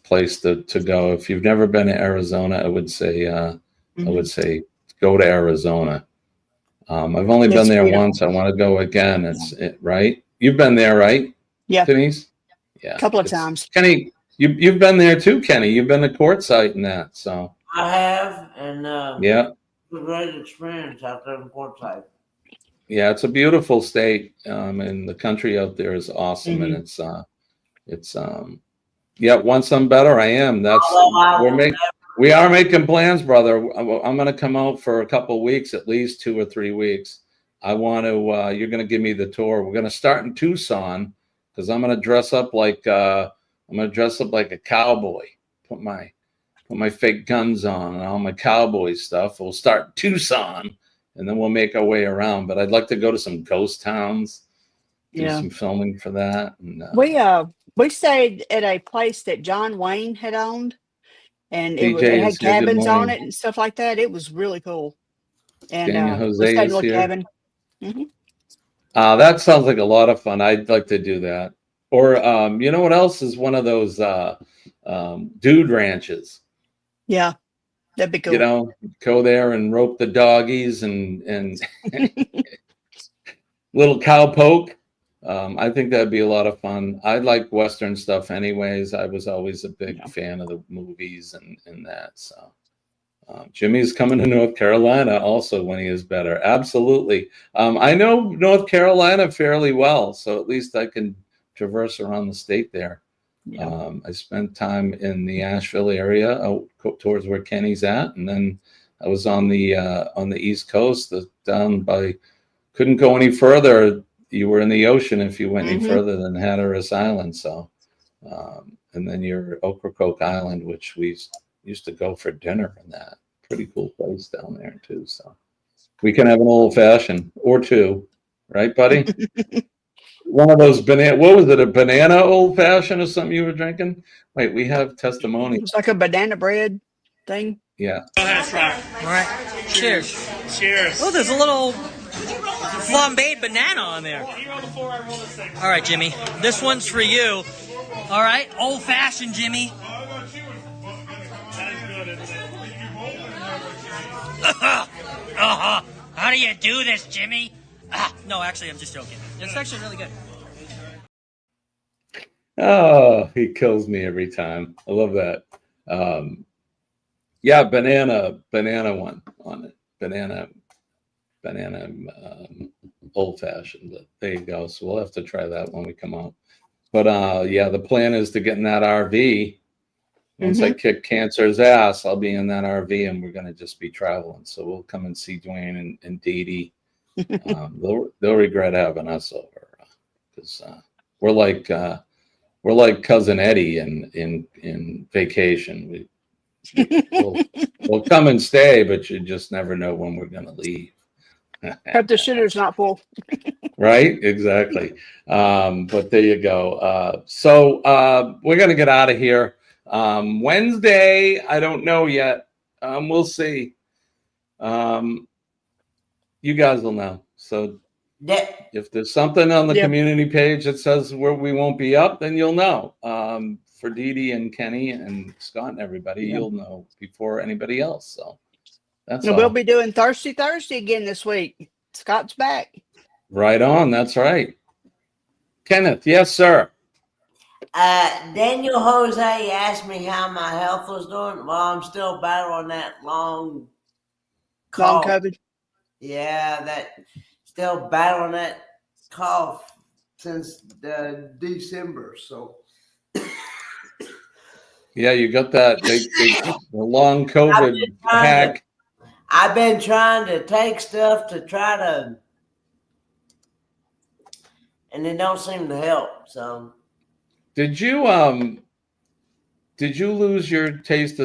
place to go. If you've never been to Arizona, I would say go to Arizona. I've only been there once. I want to go again. Right? You've been there, right? Yeah. Denise? Yeah. A couple of times. Kenny, you've been there too, Kenny. You've been to Quartzsite and that, so. I have, and yeah. It was a great experience out there in Quartzsite. Yeah, it's a beautiful state, and the country out there is awesome, and it's once I'm better, I am. We are making plans, brother. I'm going to come out for a couple of weeks, at least 2 or 3 weeks. I want to. You're going to give me the tour. We're going to start in Tucson because I'm going to dress up like a cowboy. Put my fake guns on and all my cowboy stuff. We'll start in Tucson, and then we'll make our way around. But I'd like to go to some ghost towns. Do some filming for that. And, we stayed at a place that John Wayne had owned, and it had cabins on it and stuff like that. It was really cool. And we stayed in a little cabin. That sounds like a lot of fun. I'd like to do that. Or you know what else is one of those dude ranches? Yeah. That'd be cool. You know, go there and rope the doggies and little cowpoke. I think that'd be a lot of fun. I like Western stuff anyways. I was always a big fan of the movies and that. So Jimmy's coming to North Carolina also when he is better. Absolutely. I know North Carolina fairly well, so at least I can traverse around the state there. Yeah. I spent time in the Asheville area towards where Kenny's at, and then I was on the East Coast, down by. Couldn't go any further. You were in the ocean if you went any further than Hatteras Island. So, and then you're Ocracoke Island, which we used to go for dinner in that. Pretty cool place down there too. So we can have an old fashioned or two, right, buddy? One of those banana. What was it? A banana old fashioned or something you were drinking? Wait, we have testimony. It's like a banana bread thing. Yeah. All right. Cheers. Cheers. Oh, there's a little flambéed banana on there. All right, Jimmy. This one's for you. All right. Old fashioned, Jimmy. How do you do this, Jimmy? No, actually, I'm just joking. It's actually really good. Oh, he kills me every time. I love that. Yeah, banana one on it. Banana old fashioned. But there you go. So we'll have to try that when we come out. But yeah, the plan is to get in that RV. Once I kick cancer's ass, I'll be in that RV and we're gonna just be traveling. So we'll come and see Dwayne and Dee Dee. They'll regret having us over because we're like cousin Eddie in Vacation. We'll come and stay, but you just never know when we're gonna leave. Hope the shitter's not full. Right, exactly. But there you go. So we're gonna get out of here. Wednesday, I don't know yet. We'll see. You guys will know. So if there's something on the community page that says where we won't be up, then you'll know. For Dee Dee and Kenny and Scott and everybody, you'll know before anybody else. So that's all. We'll be doing Thirsty Thursday again this week. Scott's back. Right on. That's right. Kenneth, yes, sir. Daniel Jose asked me how my health was doing. Well, I'm still battling that long COVID. Yeah, still battling that cough since December. So yeah, you got that the long COVID hack. I've been trying to take stuff to try to, and it don't seem to help. So Did you lose your taste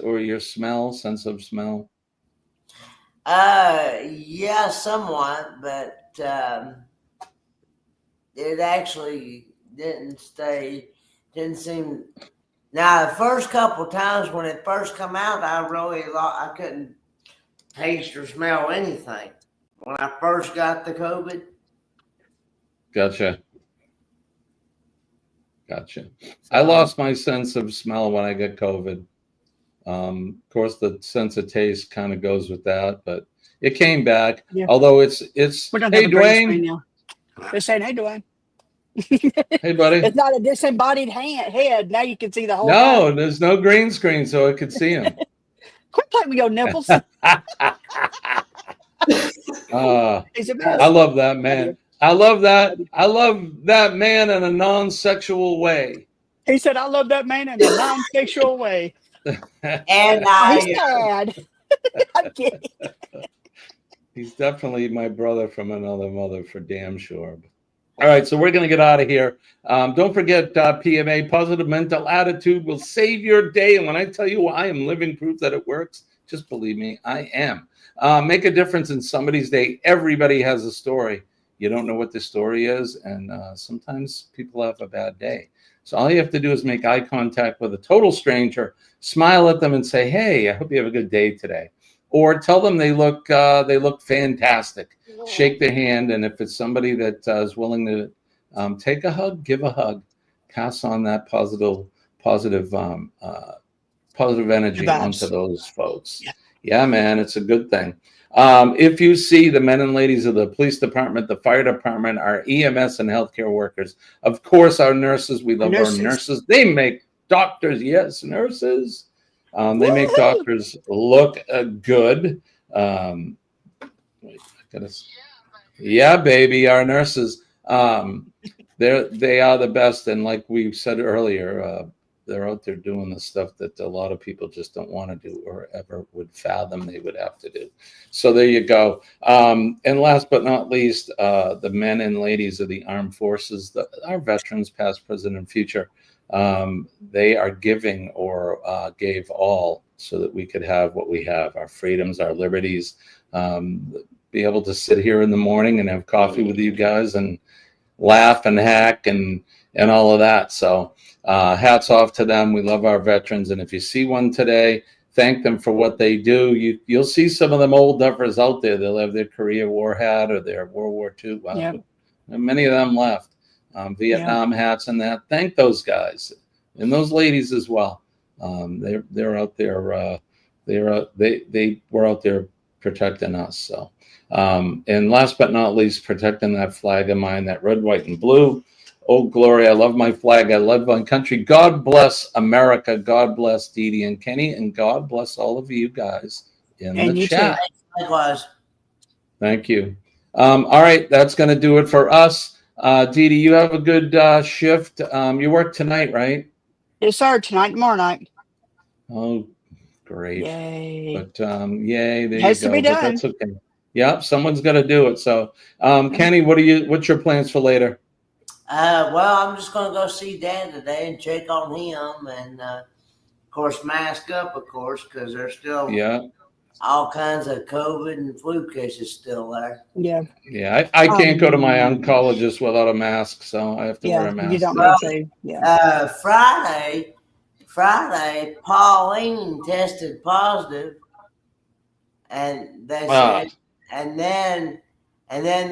or your sense of smell? Yeah, somewhat, but it actually didn't seem. Now, the first couple times when it first come out, I couldn't taste or smell anything when I first got the COVID. Gotcha. I lost my sense of smell when I got COVID. Of course, the sense of taste kind of goes with that, but it came back. Yeah. Although it's hey Dwayne. They're saying hey Dwayne. Hey buddy. It's not a disembodied head. Now you can see the whole. No, thing. There's no green screen, so I could see him. Quit playing with your nipples. I love that man. I love that man in a non-sexual way. He said, "I love that man in a non-sexual way." And he's sad. I'm kidding. He's definitely my brother from another mother for damn sure. All right, so we're going to get out of here. Don't forget PMA, Positive Mental Attitude, will save your day. And when I tell you I am living proof that it works, just believe me, I am. Make a difference in somebody's day. Everybody has a story. You don't know what the story is, and sometimes people have a bad day. So all you have to do is make eye contact with a total stranger, smile at them and say, hey, I hope you have a good day today. Or tell them they look fantastic. Shake their hand, and if it's somebody that is willing to take a hug, give a hug. Pass on that positive positive energy Vibes. onto those folks. Yeah, man, it's a good thing. If you see the men and ladies of the police department, the fire department, our EMS and healthcare workers, of course, our nurses, we love our nurses. They make doctors, yes, nurses. They make doctors look good. Wait, yeah, baby, our nurses. They are the best, and like we said earlier, they're out there doing the stuff that a lot of people just don't want to do or ever would fathom they would have to do. So there you go. And last but not least, the men and ladies of the armed forces, our veterans, past, present, and future, they are giving or gave all so that we could have what we have, our freedoms, our liberties, be able to sit here in the morning and have coffee with you guys and laugh and hack and all of that. So hats off to them. We love our veterans. And if you see one today, thank them for what they do. You'll see some of them old duffers out there. They'll have their Korea War hat or their World War II. Well, Yep. Many of them left. Vietnam hats and that. Thank those guys and those ladies as well. They're out there. They were out there protecting us. So, and last but not least, protecting that flag of mine, that red, white, and blue. Oh, glory. I love my flag. I love my country. God bless America. God bless Dee Dee and Kenny. And God bless all of you guys in the chat. Likewise. Thank you. All right. That's going to do it for us. Dee Dee, you have a good shift. You work tonight, right? Yes, sir. Tonight, tomorrow night. Oh, great. Yay. But yay, there Has you to go. be But done. that's okay. Yep, someone's got to do it. So, Kenny, what's your plans for later? Well, I'm just going to go see Dad today and check on him, and of course, mask up, of course, because there's still all kinds of COVID and flu cases still there. Yeah. Yeah, I can't go to my oncologist without a mask, so I have to wear a mask. You don't need to. Yeah. Friday, Pauline tested positive, and they said, and then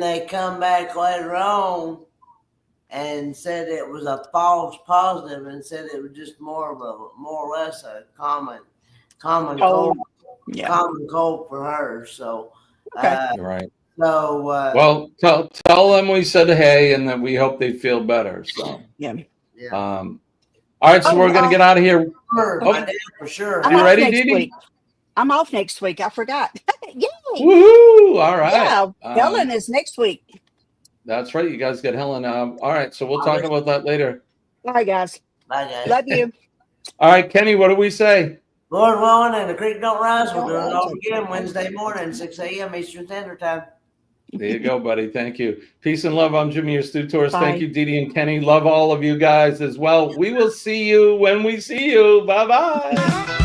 they come back later on and said it was a false positive, and said it was just more or less a common cold, common cold for her. So, right. So, well, tell them we said hey, and that we hope they feel better. So, all right, so we're gonna get out of here. For sure. You ready, Dee Dee? I'm off next week. I forgot. Yay! Woohoo! All right. Yeah, Helen is next week. That's right. You guys get Helen. All right, so we'll talk about that later. All right, guys. Bye, guys. Love you. All right, Kenny, what do we say? Lord willing and the creek don't rise, we'll do it all again Wednesday morning, 6 a.m. Eastern Standard Time. There you go, buddy. Thank you. Peace and love. I'm Jimmy, your Astute Tourist. Thank you, Dee Dee and Kenny. Love all of you guys as well. We will see you when we see you. Bye-bye.